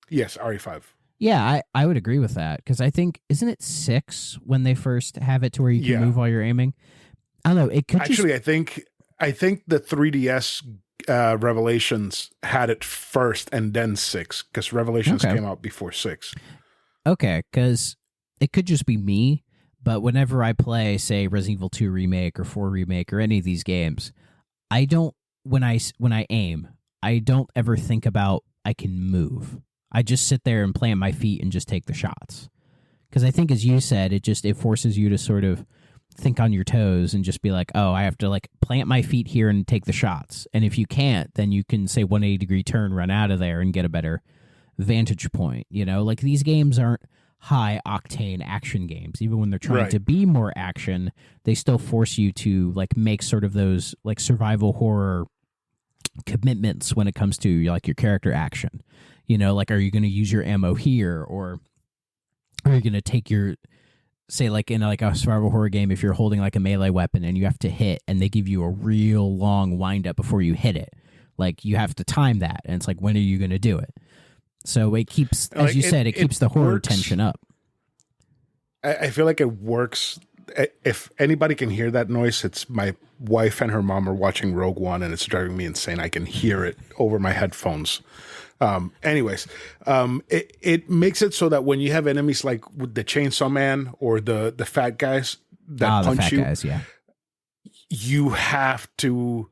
Yes, RE5. Yeah, I would agree with that, because I think, isn't it 6 when they first have it to where you can move while you're aiming? I don't know. It could actually. I think the 3DS Revelations had it first, and then 6, because Revelations came out before 6. Okay, because it could just be me, but whenever I play, say, Resident Evil 2 Remake or 4 Remake or any of these games, I don't when I aim, I don't ever think about I can move. I just sit there and plant my feet and just take the shots. Because I think, as you said, it forces you to sort of think on your toes and just be like, oh, I have to like plant my feet here and take the shots. And if you can't, then you can say 180-degree turn, run out of there and get a better vantage point. Like these games aren't high octane action games. Even when they're trying to be more action, they still force you to like make sort of those like survival horror commitments when it comes to like your character action. Like, are you going to use your ammo here, or are you going to take your, say, like in like a survival horror game, if you're holding like a melee weapon and you have to hit, and they give you a real long wind up before you hit it, Like you have to time that, and it's like, when are you going to do it? So it keeps, as Like you said, it keeps the horror works. tension up. I feel like it works. If anybody can hear that noise, it's my wife and her mom are watching Rogue One, and it's driving me insane. I can hear it over my headphones. It makes it so that when you have enemies like with the Chainsaw Man or the fat guys that The punch fat you, guys, yeah. you have to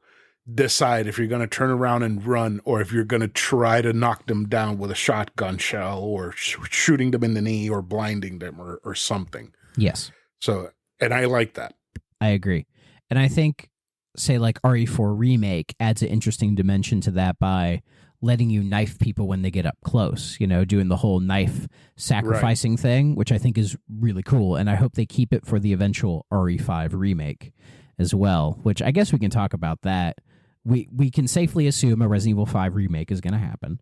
decide if you're going to turn around and run or if you're going to try to knock them down with a shotgun shell or shooting them in the knee or blinding them or something. Yes. So, and I like that. I agree. And I think, say, like RE4 Remake adds an interesting dimension to that by letting you knife people when they get up close, doing the whole knife sacrificing thing, which I think is really cool. And I hope they keep it for the eventual RE5 Remake as well, which I guess we can talk about that. We can safely assume a Resident Evil 5 Remake is going to happen.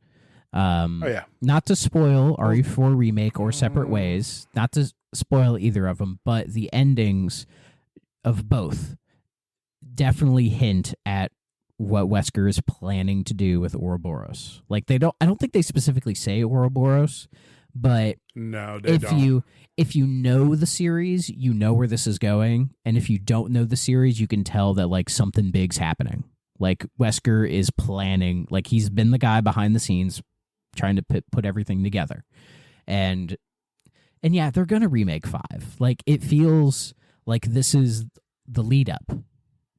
Not to spoil RE4 Remake or Separate Ways, not to spoil either of them, but the endings of both definitely hint at what Wesker is planning to do with Ouroboros. Like I don't think they specifically say Ouroboros, but no, they don't. If you know the series, you know where this is going, and if you don't know the series, you can tell that like something big's happening. Like Wesker is planning, like he's been the guy behind the scenes trying to put everything together. And yeah, they're going to remake 5. Like it feels like this is the lead up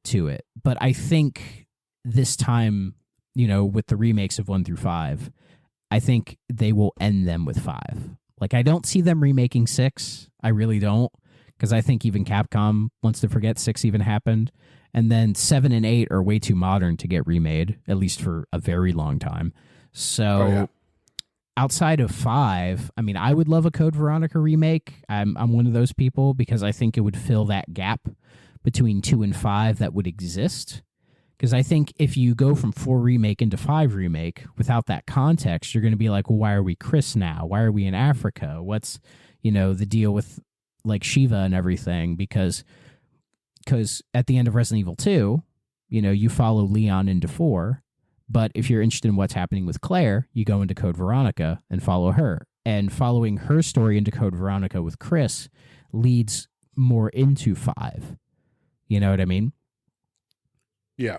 to it. But I think this time, with the remakes of 1 through 5, I think they will end them with 5. Like I don't see them remaking 6. I really don't, because I think even Capcom wants to forget 6 even happened. And then 7 and 8 are way too modern to get remade, at least for a very long time. So outside of 5, I mean, I would love a Code Veronica remake. I'm one of those people because I think it would fill that gap between 2 and 5 that would exist. Because I think if you go from 4 remake into 5 remake without that context, you're going to be like, well, why are we Chris now? Why are we in Africa? What's, the deal with like Shiva and everything? Because at the end of Resident Evil 2, you follow Leon into 4. But if you're interested in what's happening with Claire, you go into Code Veronica and follow her. And following her story into Code Veronica with Chris leads more into 5. You know what I mean? Yeah.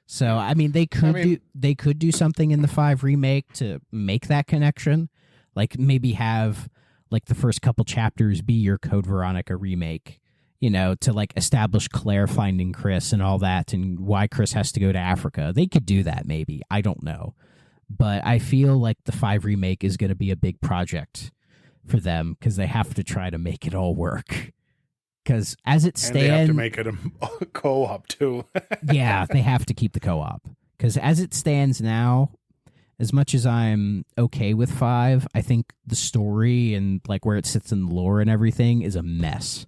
So I mean, they could do something in the 5 remake to make that connection, like maybe have like the first couple chapters be your Code Veronica remake, to like establish Claire finding Chris and all that, and why Chris has to go to Africa. They could do that maybe. I don't know, but I feel like the 5 remake is going to be a big project for them because they have to try to make it all work. Because as it stands, and they have to make it a co-op too. Yeah, they have to keep the co-op. Because as it stands now, as much as I'm okay with 5, I think the story and like where it sits in the lore and everything is a mess.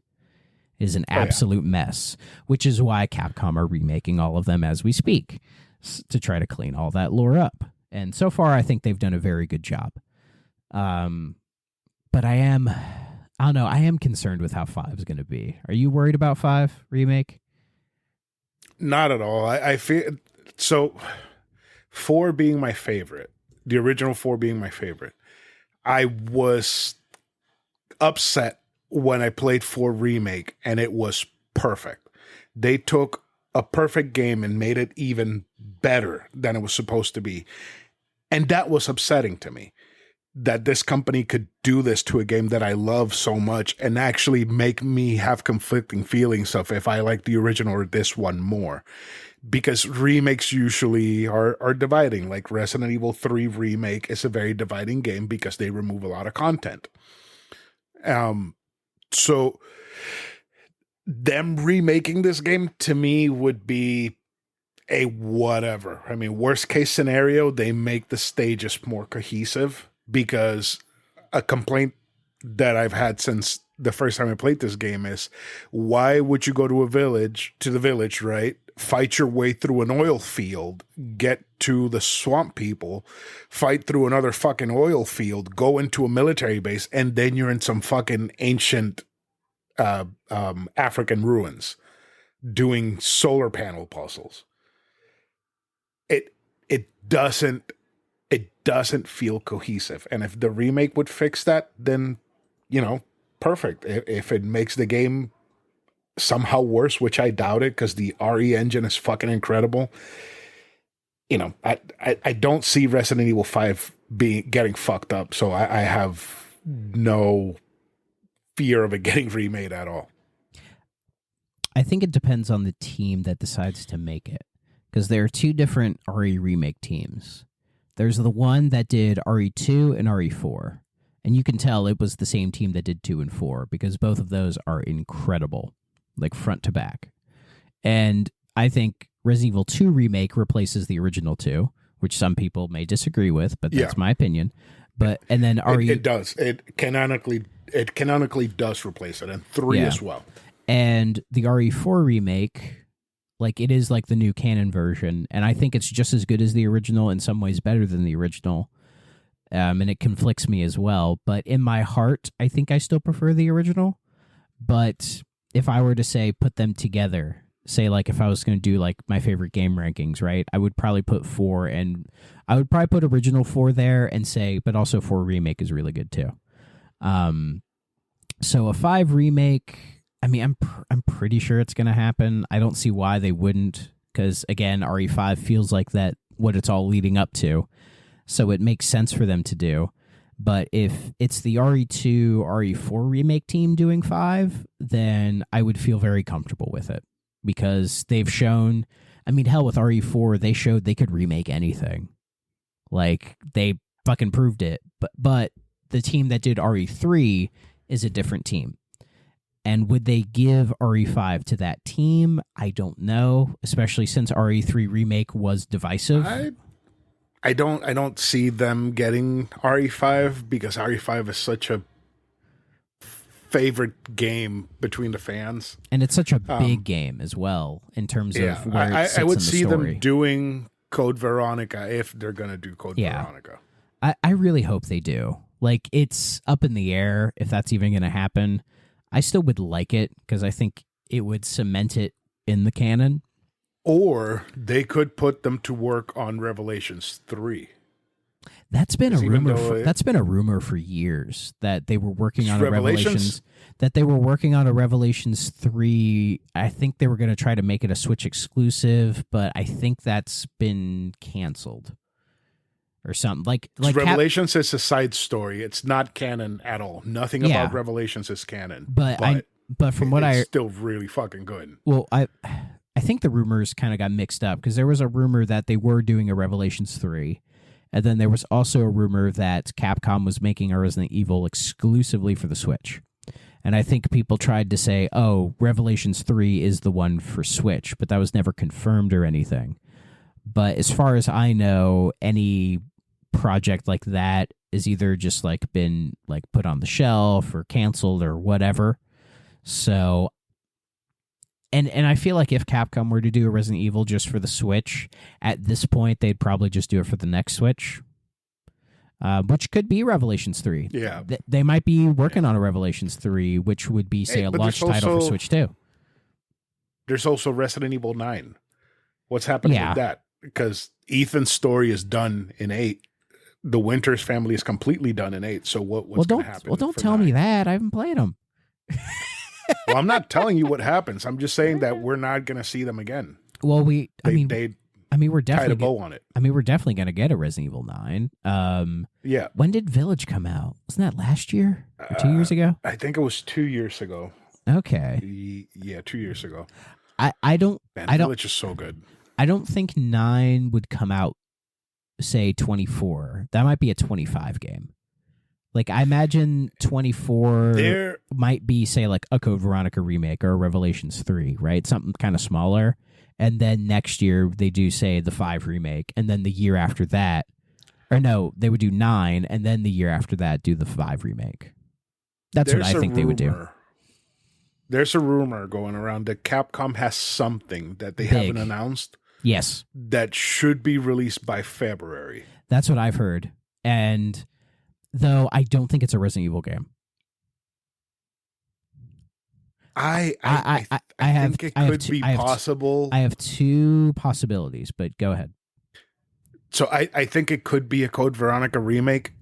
It is an absolute mess. Which is why Capcom are remaking all of them as we speak to try to clean all that lore up. And so far, I think they've done a very good job. But I don't know. I am concerned with how 5 is going to be. Are you worried about 5 remake? Not at all. I feel so. 4 being my favorite, the original 4 being my favorite. I was upset when I played 4 remake, and it was perfect. They took a perfect game and made it even better than it was supposed to be, and that was upsetting to me. That this company could do this to a game that I love so much and actually make me have conflicting feelings of if I like the original or this one more. Because remakes usually are dividing. Like Resident Evil 3 Remake is a very dividing game because they remove a lot of content. So them remaking this game to me would be a whatever. I mean, worst case scenario, they make the stages more cohesive. Because a complaint that I've had since the first time I played this game is, why would you go to the village, right? Fight your way through an oil field, get to the swamp people, fight through another fucking oil field, go into a military base, and then you're in some fucking ancient African ruins doing solar panel puzzles. it doesn't feel cohesive. And if the remake would fix that, then perfect. If it makes the game somehow worse, which I doubt it, because the RE engine is fucking incredible. I don't see Resident Evil 5 getting fucked up, so I have no fear of it getting remade at all. I think it depends on the team that decides to make it, because there are two different RE remake teams. There's the one that did RE2 and RE4, and you can tell it was the same team that did 2 and 4, because both of those are incredible, like front to back. And I think Resident Evil 2 Remake replaces the original 2, which some people may disagree with, but that's my opinion. And then it does. It canonically does replace it, and 3 as well. And the RE4 Remake, like, it is like the new canon version, and I think it's just as good as the original, in some ways better than the original. And it conflicts me as well. But in my heart, I think I still prefer the original. But if I were to say put them together, say like if I was going to do like my favorite game rankings, right, I would probably put 4, and I would probably put original 4 there and say, but also 4 remake is really good too. So a 5 remake, I mean, I'm pretty sure it's going to happen. I don't see why they wouldn't, because again, RE5 feels like that what it's all leading up to, so it makes sense for them to do. But if it's the RE2, RE4 remake team doing 5, then I would feel very comfortable with it, because they've shown, I mean, hell, with RE4, they showed they could remake anything. Like, they fucking proved it. But the team that did RE3 is a different team. And would they give RE5 to that team? I don't know, especially since RE3 remake was divisive. I don't see them getting RE5, because RE5 is such a favorite game between the fans, and it's such a big game as well in terms of where it sits I would in the see story. them doing Code Veronica if they're gonna do Code Veronica. I really hope they do. Like, it's up in the air if that's even going to happen. I still would like it, because I think it would cement it in the canon. Or they could put them to work on Revelations 3. That's been a rumor. That's been a rumor for years that they were working on a Revelations. That they were working on a Revelations 3. I think they were going to try to make it a Switch exclusive, but I think that's been canceled or something. Like Revelations is a side story. It's not canon at all. Nothing about Revelations is canon. But from what it's still really fucking good. Well, I think the rumors kind of got mixed up, because there was a rumor that they were doing a Revelations 3. And then there was also a rumor that Capcom was making a Resident Evil exclusively for the Switch. And I think people tried to say, oh, Revelations 3 is the one for Switch, but that was never confirmed or anything. But as far as I know, any project like that is either just like been like put on the shelf or canceled or whatever. So, and I feel like if Capcom were to do a Resident Evil just for the Switch, at this point, they'd probably just do it for the next Switch, which could be Revelations 3. Yeah. They might be working on a Revelations 3, which would be, say, a launch title for Switch 2. There's also Resident Evil 9. What's happening with that? Because Ethan's story is done in 8. The Winters family is completely done in 8. So what's going to happen? Well, don't tell me that. I haven't played them. Well, I'm not telling you what happens. I'm just saying that we're not going to see them again. Well, we're definitely tied a bow on it. I mean, we're definitely going to get a Resident Evil 9. Yeah. When did Village come out? Wasn't that last year or 2 years ago? I think it was 2 years ago. Okay. Yeah, 2 years ago. Village is so good. I don't think 9 would come out, say, 24. That might be a 25 game. Like, I imagine 24 might be, say, like a Code Veronica remake or a Revelations 3, right? Something kind of smaller. And then next year, they do, say, the 5 remake. And then the year after that, or no, they would do 9. And then the year after that, do the 5 remake. That's what I think they would do. There's a rumor going around that Capcom has something that they haven't announced. Yes. That should be released by February. That's what I've heard. And though I don't think it's a Resident Evil game. I think it could be possible. I have 2 possibilities, but go ahead. So I think it could be a Code Veronica remake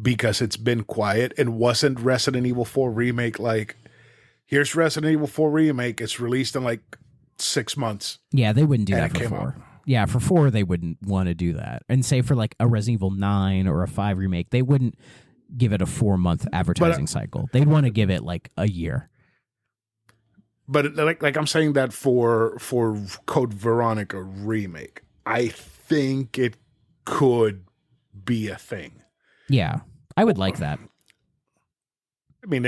because it's been quiet and wasn't Resident Evil 4 remake like, here's Resident Evil 4 remake. It's released in like 6 months. Yeah, they wouldn't do And that it for came 4. out. Yeah, for 4 they wouldn't want to do that. And say for like a Resident Evil 9 or a 5 remake, they wouldn't give it a 4-month advertising cycle. They'd want to give it like a year. But like I'm saying that for Code Veronica remake, I think it could be a thing. Yeah, I would like that. I mean,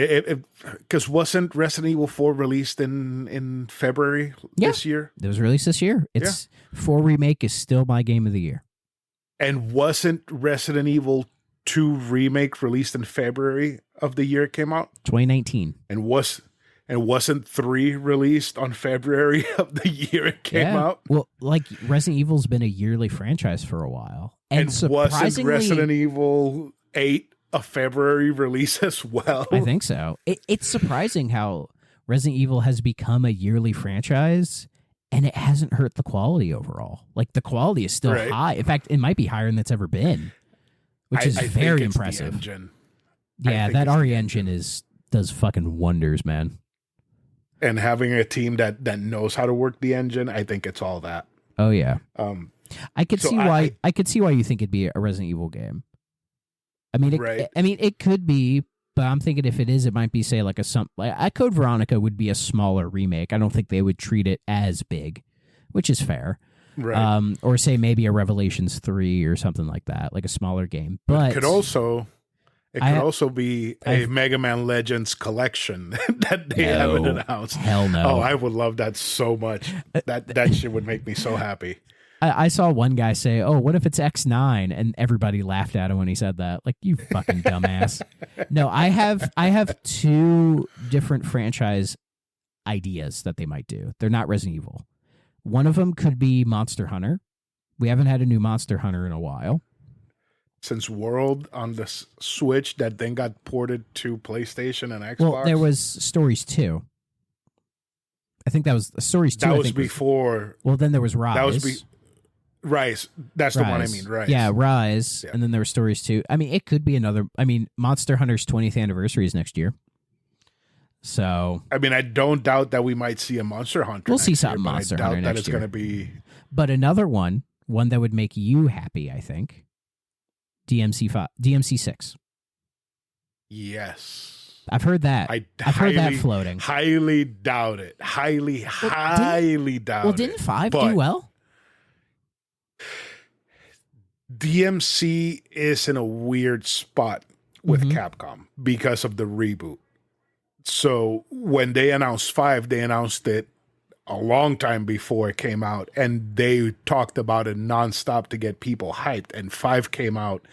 because wasn't Resident Evil 4 released in February this year? It was released this year. It's 4 remake is still my game of the year. And wasn't Resident Evil 2 remake released in February of the year it came out? 2019. And wasn't 3 released on February of the year it came out? Well, like Resident Evil's been a yearly franchise for a while. And surprisingly, wasn't Resident Evil 8 a February release as well? I think so. It's surprising how Resident Evil has become a yearly franchise and it hasn't hurt the quality overall. Like the quality is still high. In fact, it might be higher than it's ever been, which is very impressive. Yeah, that RE engine does fucking wonders, man. And having a team that knows how to work the engine, I think it's all that. Oh yeah. I could see why you think it'd be a Resident Evil game. I mean, it could be, but I'm thinking if it is, it might be say like a Code Veronica would be a smaller remake. I don't think they would treat it as big, which is fair. Right. Or say maybe a Revelations 3 or something like that, like a smaller game. But it could also be a Mega Man Legends collection that they haven't announced. Hell no. Oh, I would love that so much. That shit would make me so happy. I saw one guy say, "Oh, what if it's X9?" and everybody laughed at him when he said that. Like, you fucking dumbass. No, I have 2 different franchise ideas that they might do. They're not Resident Evil. One of them could be Monster Hunter. We haven't had a new Monster Hunter in a while. Since World on the Switch that then got ported to PlayStation and Xbox. Well, there was Stories 2. I think that was Stories 2. That was before. Well, then there was Rise. That was Rise. That's the one I mean, Rise. Yeah, Rise. Yeah. And then there were Stories 2. I mean, it could be another. I mean, Monster Hunter's 20th anniversary is next year. So. I mean, I don't doubt that we might see a Monster Hunter. We'll see something Monster Hunter next year. I doubt that it's going to be. But another one that would make you happy, I think. DMC 6. Yes. I've heard that. I've heard that floating. Highly doubt it. Highly doubt it. Well, didn't 5 do well? DMC is in a weird spot with Capcom because of the reboot. So when they announced 5, they announced it a long time before it came out, and they talked about it nonstop to get people hyped. And 5 came out,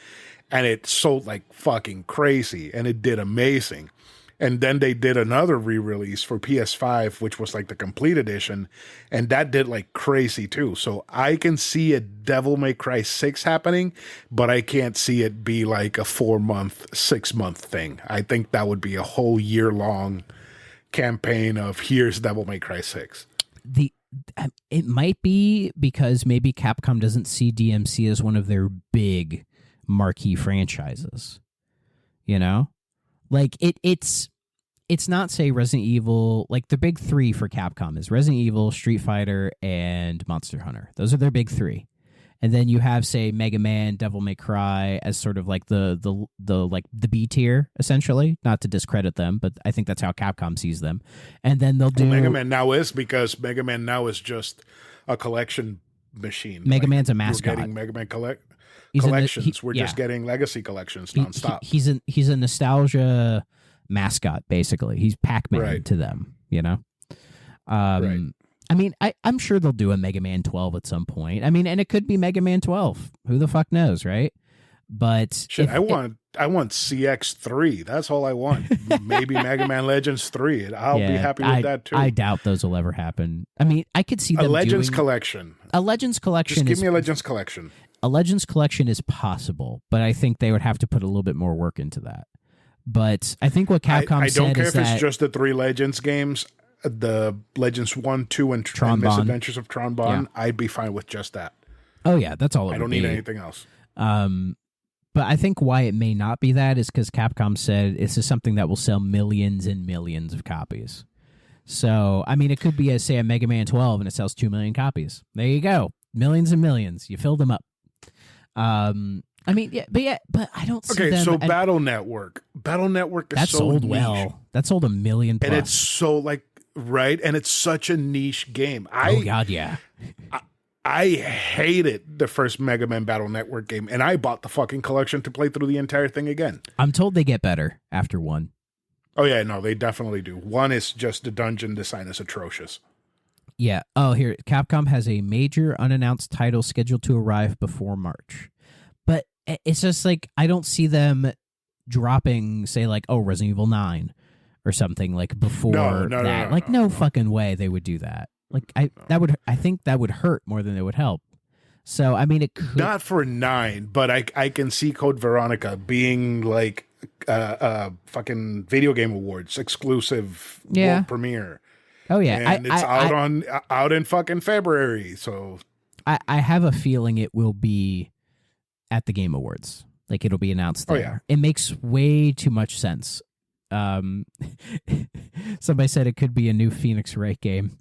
and it sold like fucking crazy, and it did amazing. And then they did another re-release for PS5, which was like the complete edition, and that did like crazy too. So I can see a Devil May Cry 6 happening, but I can't see it be like a 4-month, 6-month thing. I think that would be a whole year-long campaign of here's Devil May Cry 6. It might be because maybe Capcom doesn't see DMC as one of their big marquee franchises. You know? Like it's not, say, Resident Evil. Like the big 3 for Capcom is Resident Evil, Street Fighter, and Monster Hunter. Those are their big 3. And then you have, say, Mega Man, Devil May Cry as sort of like the B tier, essentially. Not to discredit them, but I think that's how Capcom sees them. And then they'll do Mega Man now is, because Mega Man now is just a collection machine. Mega Man's a mascot. We're getting Mega Man collections. We're just getting legacy collections nonstop. He's a nostalgia mascot, basically. He's Pac-Man to them, you know? Right. I mean, I'm sure they'll do a Mega Man 12 at some point. I mean, and it could be Mega Man 12. Who the fuck knows, right? But shit, I want CX3. That's all I want. Maybe Mega Man Legends 3. I'll be happy with that too. I doubt those will ever happen. I mean, I could see them a Legends doing collection. A Legends collection. Just give me a Legends collection. A Legends collection is possible, but I think they would have to put a little bit more work into that. But I think what Capcom said is that... I don't care if it's just the 3 Legends games, the Legends 1, 2, and Tron Bonne. Misadventures of Tron Bonne. Yeah. I'd be fine with just that. Oh yeah, that's all it I would don't need be. anything else. But I think why it may not be that is because Capcom said this is something that will sell millions and millions of copies. So, I mean, it could be, say, a Mega Man 12 and it sells 2 million copies. There you go. Millions and millions. You filled them up. I mean, but I don't see them. So Battle Network. Battle Network is that so sold niche. well. That sold 1 million plus. And it's so like, right? And it's such a niche game. Oh, God, yeah. I hated the first Mega Man Battle Network game, and I bought the fucking collection to play through the entire thing again. I'm told they get better after 1. Oh, yeah, no, they definitely do. 1 is just the dungeon design is atrocious. Yeah. Oh, here, Capcom has a major unannounced title scheduled to arrive before March. But it's just like, I don't see them dropping, say, like, Resident Evil 9 or something, like, before that. No fucking way they would do that. Like, I think that would hurt more than it would help. So, I mean, it could... Not for 9, but I can see Code Veronica being, like, fucking Video Game Awards exclusive world premiere. Oh yeah, and it's out in fucking February. So I have a feeling it will be at the Game Awards. Like it'll be announced there. Oh, yeah. It makes way too much sense. Somebody said it could be a new Phoenix Wright game.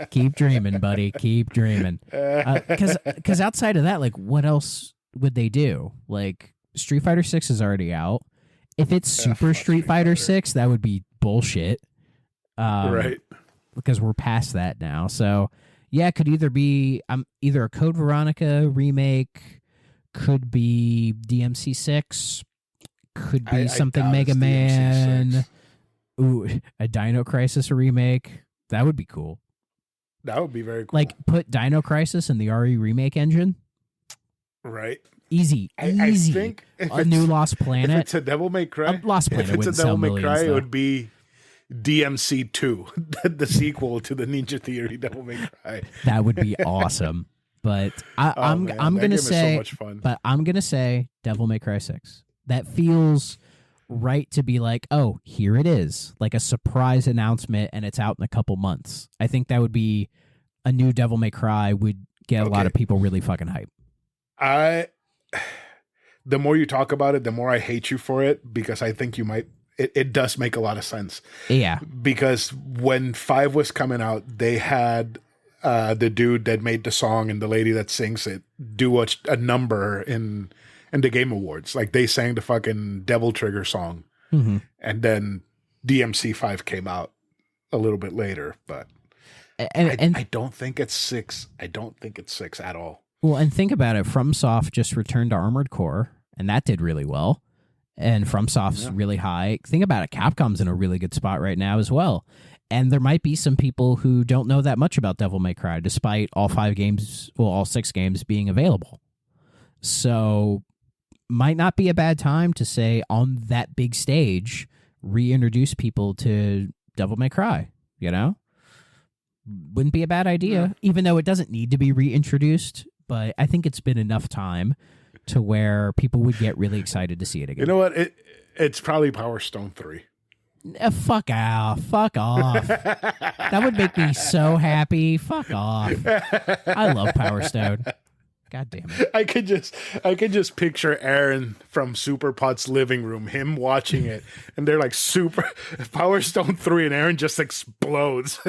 Keep dreaming, buddy. Keep dreaming. Because outside of that, like, what else would they do? Like, Street Fighter 6 is already out. If it's Super Street Fighter 6, that would be bullshit. Right. Because we're past that now. So, yeah, it could either be either a Code Veronica remake, could be DMC6, could be something Mega Man. Ooh, a Dino Crisis remake. That would be cool. That would be very cool. Like, put Dino Crisis in the RE remake engine. Right. Easy. I think a new Lost Planet. If it's a Devil May Cry, Lost Planet if it's a wouldn't sell Devil May millions, Cry, though. it would be DMC 2, the sequel to the Ninja Theory Devil May Cry. That would be awesome. But I'm gonna say, so much fun. But I'm gonna say Devil May Cry 6. That feels right to be like, oh, here it is, like a surprise announcement, and it's out in a couple months. I think that would be a new Devil May Cry would get a lot of people really fucking hype. The more you talk about it, the more I hate you for it, because I think you might. It does make a lot of sense. Yeah. Because when 5 was coming out, they had the dude that made the song and the lady that sings it do a number in the Game Awards. Like, they sang the fucking Devil Trigger song. Mm-hmm. And then DMC 5 came out a little bit later. But I don't think it's 6. I don't think it's 6 at all. Well, and think about it. FromSoft just returned to Armored Core, and that did really well. And FromSoft's really high. Think about it. Capcom's in a really good spot right now as well. And there might be some people who don't know that much about Devil May Cry, despite all 6 games being available. So, might not be a bad time to say on that big stage, reintroduce people to Devil May Cry, you know? Wouldn't be a bad idea, even though it doesn't need to be reintroduced. But I think it's been enough time to where people would get really excited to see it again. You know what? It's probably Power Stone 3. Fuck off. Fuck off. That would make me so happy. Fuck off. I love Power Stone. God damn it. I could just picture Aaron from Super Pot's living room, him watching it, and they're like Super Power Stone 3, and Aaron just explodes.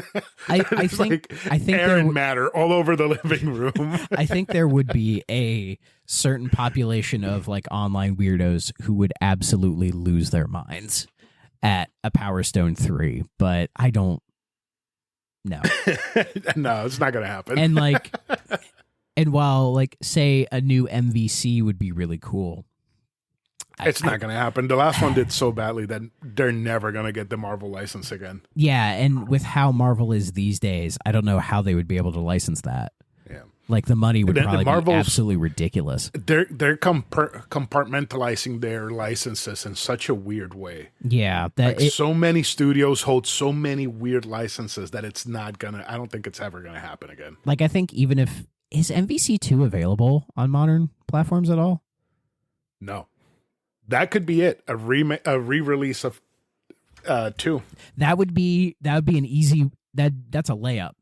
I think Aaron matter all over the living room. I think there would be a certain population of like online weirdos who would absolutely lose their minds at a Power Stone 3, but I don't know. No, it's not gonna happen. And like and while, like, say a new MVC would be really cool, it's not going to happen. The last one did so badly that they're never going to get the Marvel license again. Yeah, and with how Marvel is these days, I don't know how they would be able to license that. Yeah. Like, the money would probably be absolutely ridiculous. They're compartmentalizing their licenses in such a weird way. Yeah. So many studios hold so many weird licenses that it's not going to... I don't think it's ever going to happen again. Like, I think even if... Is MVC2 available on modern platforms at all? No. That could be it. A re-release of 2. That would be an easy... That's a layup.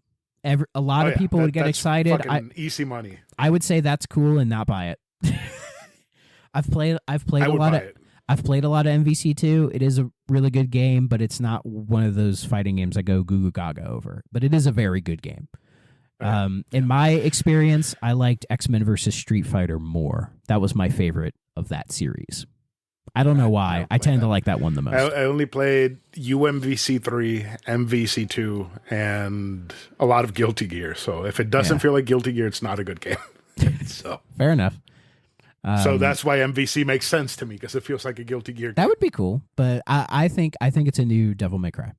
A lot of people would get that's excited. Fucking easy money. I would say that's cool and not buy it. I've played I a would lot buy of it. I've played a lot of MVC2. It is a really good game, but it's not one of those fighting games I go goo goo gaga over. But it is a very good game. In my experience, I liked X-Men versus Street Fighter more. That was my favorite of that series. I don't know why. I tend to like that one the most. I only played UMVC3, MVC2, and a lot of Guilty Gear. So if it doesn't feel like Guilty Gear, it's not a good game. So fair enough. So that's why MVC makes sense to me, because it feels like a Guilty Gear game. That would be cool, but I think it's a new Devil May Cry.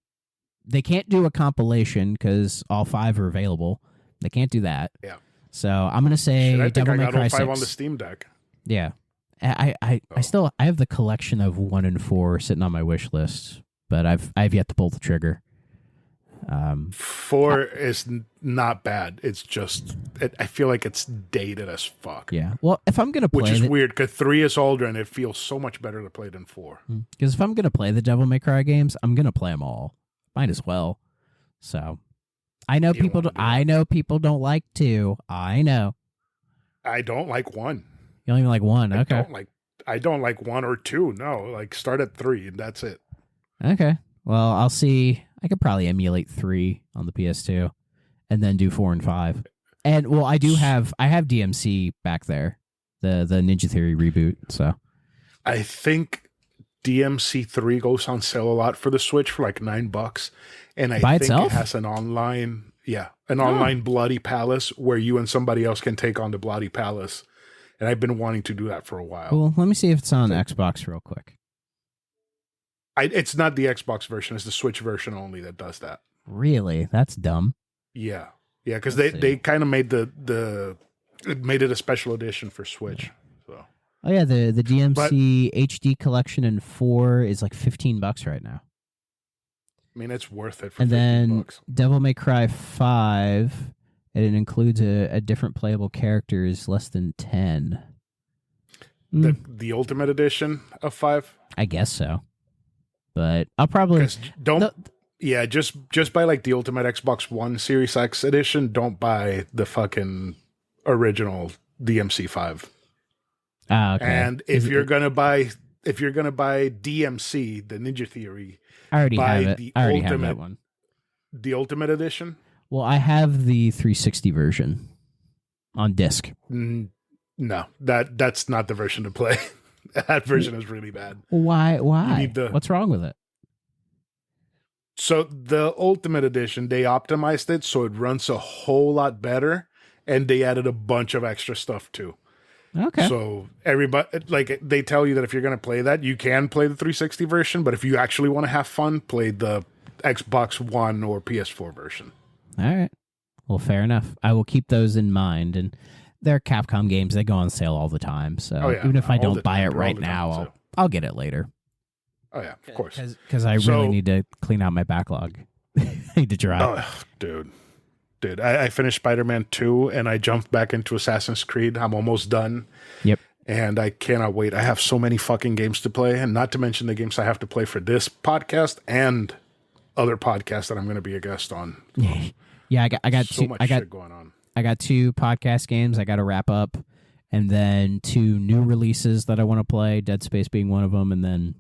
They can't do a compilation because all 5 are available. They can't do that. Yeah. So I'm gonna say I Devil May got Cry all 5 6 on the Steam Deck. Yeah. I still have the collection of 1 and 4 sitting on my wish list, but I've yet to pull the trigger. 4 is not bad. It's just I feel like it's dated as fuck. Yeah. Well, if I'm gonna play, which is weird because 3 is older and it feels so much better to play than 4. Because if I'm gonna play the Devil May Cry games, I'm gonna play them all. Might as well. So I know people. I know people don't like 2. I know. I don't like 1. You don't even like 1. Okay. I don't like 1 or 2. No, like start at 3 and that's it. Okay. Well, I'll see. I could probably emulate 3 on the PS2, and then do 4 and 5. And well, I have DMC back there, the Ninja Theory reboot. So I think DMC 3 goes on sale a lot for the Switch for like $9, and I think itself? it has an online, online Bloody Palace where you and somebody else can take on the Bloody Palace. And I've been wanting to do that for a while. Well, let me see if it's on Xbox real quick. It's not the Xbox version; it's the Switch version only that does that. Really? That's dumb. Yeah, because they kind of made made it a special edition for Switch. So. Oh yeah, the DMC HD collection in 4 is like $15 right now. I mean, it's worth it for and then $15. Devil May Cry 5, and it includes a different playable character, is less than 10. The Ultimate Edition of 5? I guess so. But I'll probably just buy like the Ultimate Xbox One Series X edition. Don't buy the fucking original DMC5. Ah, okay. And if you're gonna buy DMC, the Ninja Theory, I already buy have it. the I already ultimate, have that one. The Ultimate Edition. Well, I have the 360 version on disc. No, that's not the version to play. That version is really bad. Why? You need What's wrong with it? So the Ultimate Edition, they optimized it so it runs a whole lot better, and they added a bunch of extra stuff too. Okay. So everybody, like, they tell you that if you're going to play that, you can play the 360 version, but if you actually want to have fun, play the Xbox One or PS4 version. All right. Well, fair enough. I will keep those in mind. And they're Capcom games. They go on sale all the time. So even if I don't buy it right now, I'll get it later. Oh, yeah, of course. Because I really need to clean out my backlog. I need to try. Oh, dude. I finished Spider-Man 2 and I jumped back into Assassin's Creed. I'm almost done. Yep. And I cannot wait. I have so many fucking games to play, and not to mention the games I have to play for this podcast and other podcasts that I'm going to be a guest on. Yeah, I got so much shit going on. I got 2 podcast games I got to wrap up, and then 2 new releases that I want to play, Dead Space being one of them, and then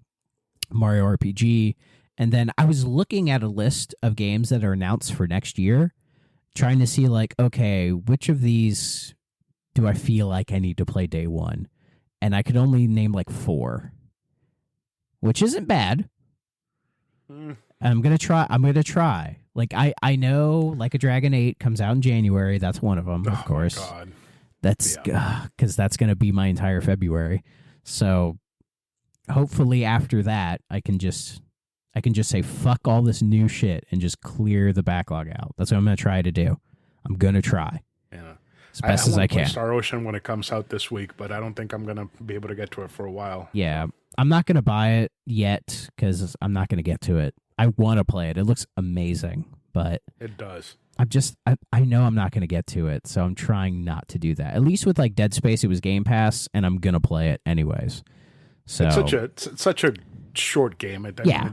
Mario RPG. And then I was looking at a list of games that are announced for next year, trying to see, like, okay, which of these do I feel like I need to play day one? And I could only name like 4, which isn't bad. I'm going to try. Like, I know Like a Dragon 8 comes out in January. That's one of them, of course. My God. That's because that's going to be my entire February. So hopefully after that, I can just say fuck all this new shit and just clear the backlog out. That's what I'm going to try to do. I'm going to try. Yeah. As best as I can. Star Ocean when it comes out this week, but I don't think I'm going to be able to get to it for a while. Yeah. I'm not going to buy it yet because I'm not going to get to it. I want to play it. It looks amazing, but it does. I know I'm not going to get to it, so I'm trying not to do that. At least with like Dead Space, it was Game Pass, and I'm going to play it anyways. So it's such a short game.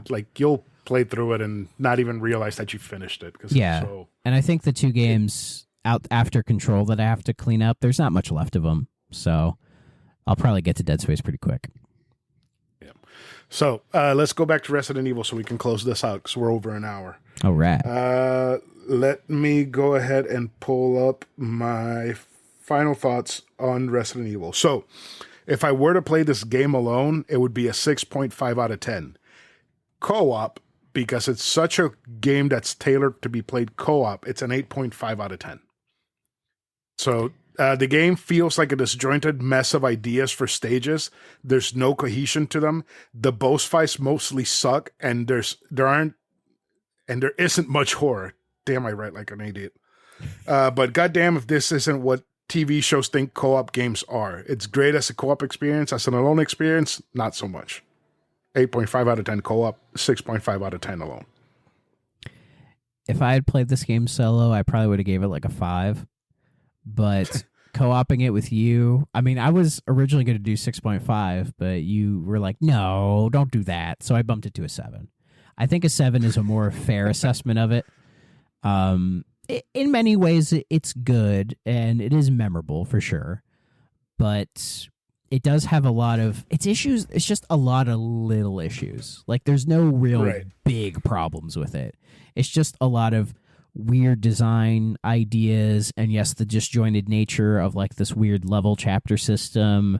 Like you'll play through it and not even realize that you finished it. Yeah, and I think the 2 games out after Control that I have to clean up, there's not much left of them, so I'll probably get to Dead Space pretty quick. Yeah. So let's go back to Resident Evil so we can close this out because we're over an hour. All right. Let me go ahead and pull up my final thoughts on Resident Evil. So, if I were to play this game alone, it would be a 6.5 out of 10. Co-op, because it's such a game that's tailored to be played co-op, it's an 8.5 out of 10. So, the game feels like a disjointed mess of ideas for stages. There's no cohesion to them. The boss fights mostly suck, and there isn't much horror. Damn, I write like an idiot. But goddamn, if this isn't what TV shows think co-op games are. It's great as a co-op experience. As an alone experience, not so much. 8.5 out of 10 co-op, 6.5 out of 10 alone. If I had played this game solo, I probably would have gave it like a 5. But co-oping it with you, I mean, I was originally going to do 6.5, but you were like, no, don't do that. So I bumped it to a 7. I think a 7 is a more fair assessment of it. In many ways, it's good, and it is memorable for sure. But it does have a lot of its issues. It's just a lot of little issues. Like, there's no real big problems with it. It's just a lot of weird design ideas, and yes, the disjointed nature of like this weird level chapter system,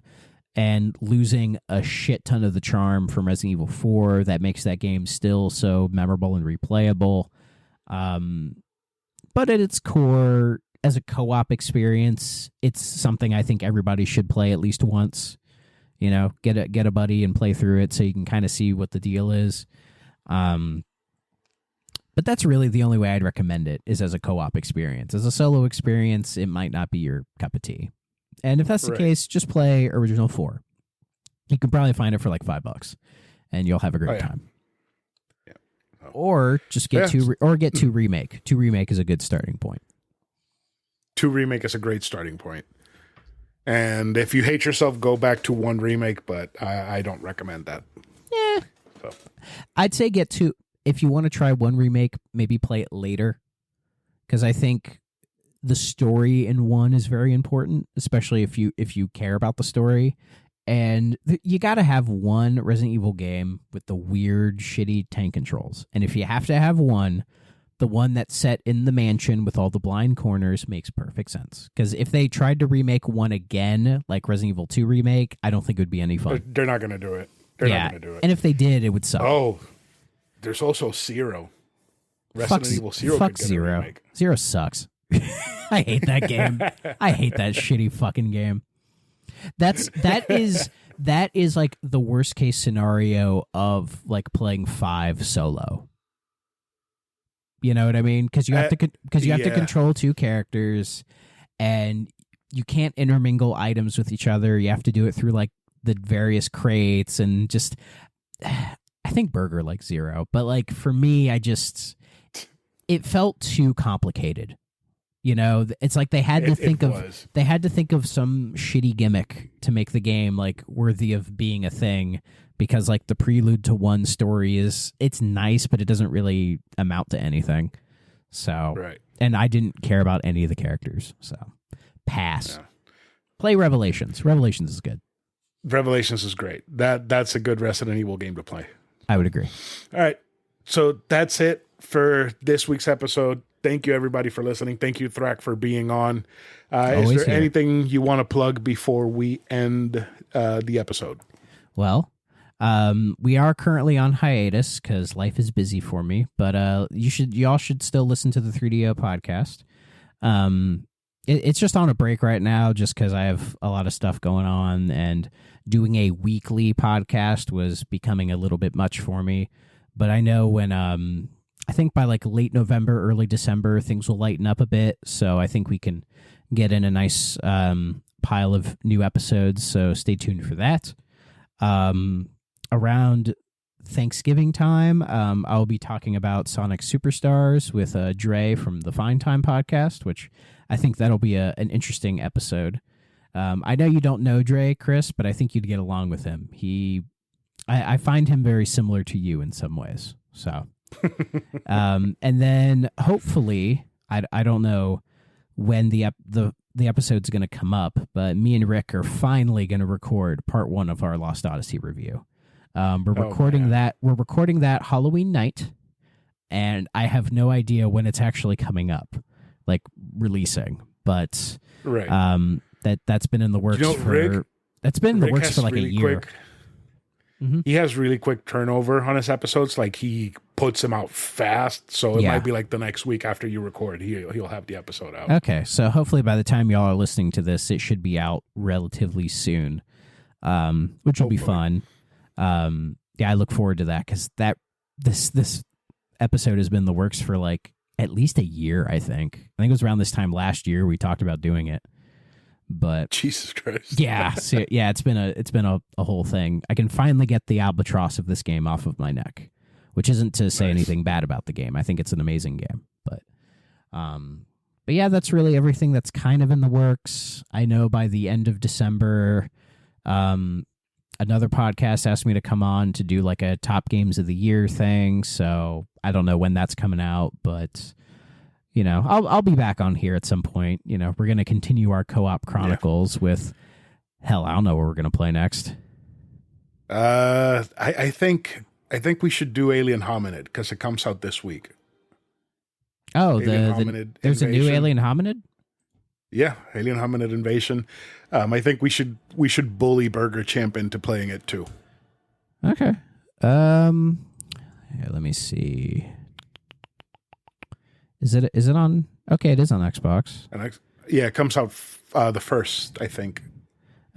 and losing a shit ton of the charm from Resident Evil 4 that makes that game still so memorable and replayable. But at its core, as a co-op experience, it's something I think everybody should play at least once. You know, get a buddy and play through it so you can kind of see what the deal is. But that's really the only way I'd recommend it, is as a co-op experience. As a solo experience, it might not be your cup of tea. And if that's the case, just play Original 4. You can probably find it for like $5, and you'll have a great time. Yeah. Oh. Or just get get 2 Remake. 2 Remake is a good starting point. 2 Remake is a great starting point. And if you hate yourself, go back to 1 Remake, but I don't recommend that. Yeah. So. I'd say get 2. If you want to try 1 Remake, maybe play it later. Because I think the story in 1 is very important, especially if you care about the story. And you got to have one Resident Evil game with the weird, shitty tank controls. And if you have to have one, the one that's set in the mansion with all the blind corners makes perfect sense. Because if they tried to remake 1 again, like Resident Evil 2 Remake, I don't think it would be any fun. They're not going to do it. They're not going to do it. And if they did, it would suck. Oh, there's also Zero. Resident Evil Zero. Fuck Zero. Zero sucks. I hate that game. I hate that shitty fucking game. That is like the worst case scenario of like playing 5 solo. You know what I mean? Because you have to control 2 characters, and you can't intermingle items with each other. You have to do it through like the various crates, and just I think Burger likes Zero, but like for me, it felt too complicated. You know, it's like they had to think of some shitty gimmick to make the game like worthy of being a thing, because like the prelude to 1 story it's nice, but it doesn't really amount to anything. So, and I didn't care about any of the characters. So, pass. Yeah. Play Revelations. Revelations is good. Revelations is great. That's a good Resident Evil game to play. I would agree. All right. So that's it for this week's episode. Thank you, everybody, for listening. Thank you, Thrak, for being on. Is there anything you want to plug before we end the episode? Well, we are currently on hiatus because life is busy for me. But y'all should still listen to the 3DO podcast. It's just on a break right now, just because I have a lot of stuff going on, and doing a weekly podcast was becoming a little bit much for me. But I know when I think by like late November, early December, things will lighten up a bit. So I think we can get in a nice pile of new episodes. So stay tuned for that. Around Thanksgiving time, I'll be talking about Sonic Superstars with Dre from the Fine Time podcast, which I think that'll be an interesting episode. I know you don't know Dre, Chris, but I think you'd get along with him. I find him very similar to you in some ways. So, and then hopefully, I don't know when the episode's going to come up, but me and Rick are finally going to record part 1 of our Lost Odyssey review. We're recording that. We're recording that Halloween night, and I have no idea when it's actually coming up, like releasing. But that's been in the works that's been in the works for like a year. He has really quick turnover on his episodes. Like he puts them out fast, so it might be like the next week after you record, he'll have the episode out. Okay, so hopefully by the time y'all are listening to this, it should be out relatively soon, which will be fun. I look forward to that because this episode has been in the works for like at least a year. I think it was around this time last year we talked about doing it. But Jesus Christ. It's been a whole thing. I can finally get the albatross of this game off of my neck, which isn't to say anything bad about the game. I think it's an amazing game, but yeah, that's really everything that's kind of in the works. I know by the end of December, another podcast asked me to come on to do like a top games of the year thing. So I don't know when that's coming out, but I'll be back on here at some point. We're going to continue our co-op chronicles with, hell, I don't know what we're going to play next. I think we should do Alien Hominid because it comes out this week. Oh, there's a new Alien Hominid? Yeah, Alien Hominid Invasion. I think we should bully Burger Champ into playing it too. Okay. Here, let me see. Is it on? Okay, it is on Xbox. It comes out the 1st, I think.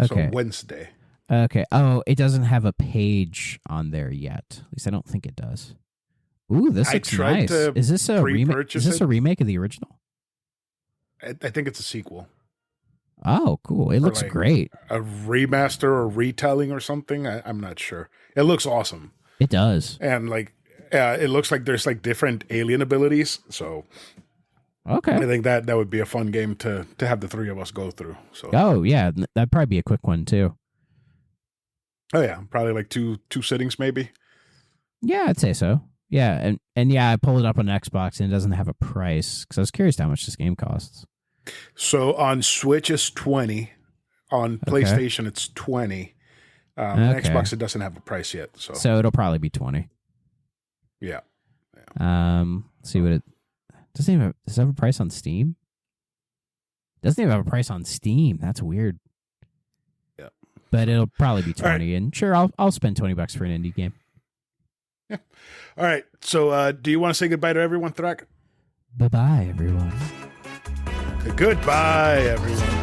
Okay. So Wednesday. Okay. Oh, it doesn't have a page on there yet. At least I don't think it does. Ooh, this looks nice. Is this a remake? Is this a remake of the original? I think it's a sequel. Oh, cool. It looks great. A remaster or retelling or something. I'm not sure. It looks awesome. It does. And it looks like there's like different alien abilities. So okay, I think that would be a fun game to have the 3 of us go through. So that'd probably be a quick one too. Oh yeah, probably like two sittings maybe. Yeah, I'd say so. Yeah, and yeah, I pulled it up on Xbox and it doesn't have a price because I was curious how much this game costs. So on Switch it's $20, on PlayStation it's $20. Xbox it doesn't have a price yet. So it'll probably be $20. Yeah. Let's see what it does it have a price on Steam? Doesn't even have a price on Steam. That's weird. Yeah. But it'll probably be 20 and sure I'll spend $20 for an indie game. Yeah. All right. So do you want to say goodbye to everyone, Thrak? Bye-bye, everyone. Goodbye, everyone.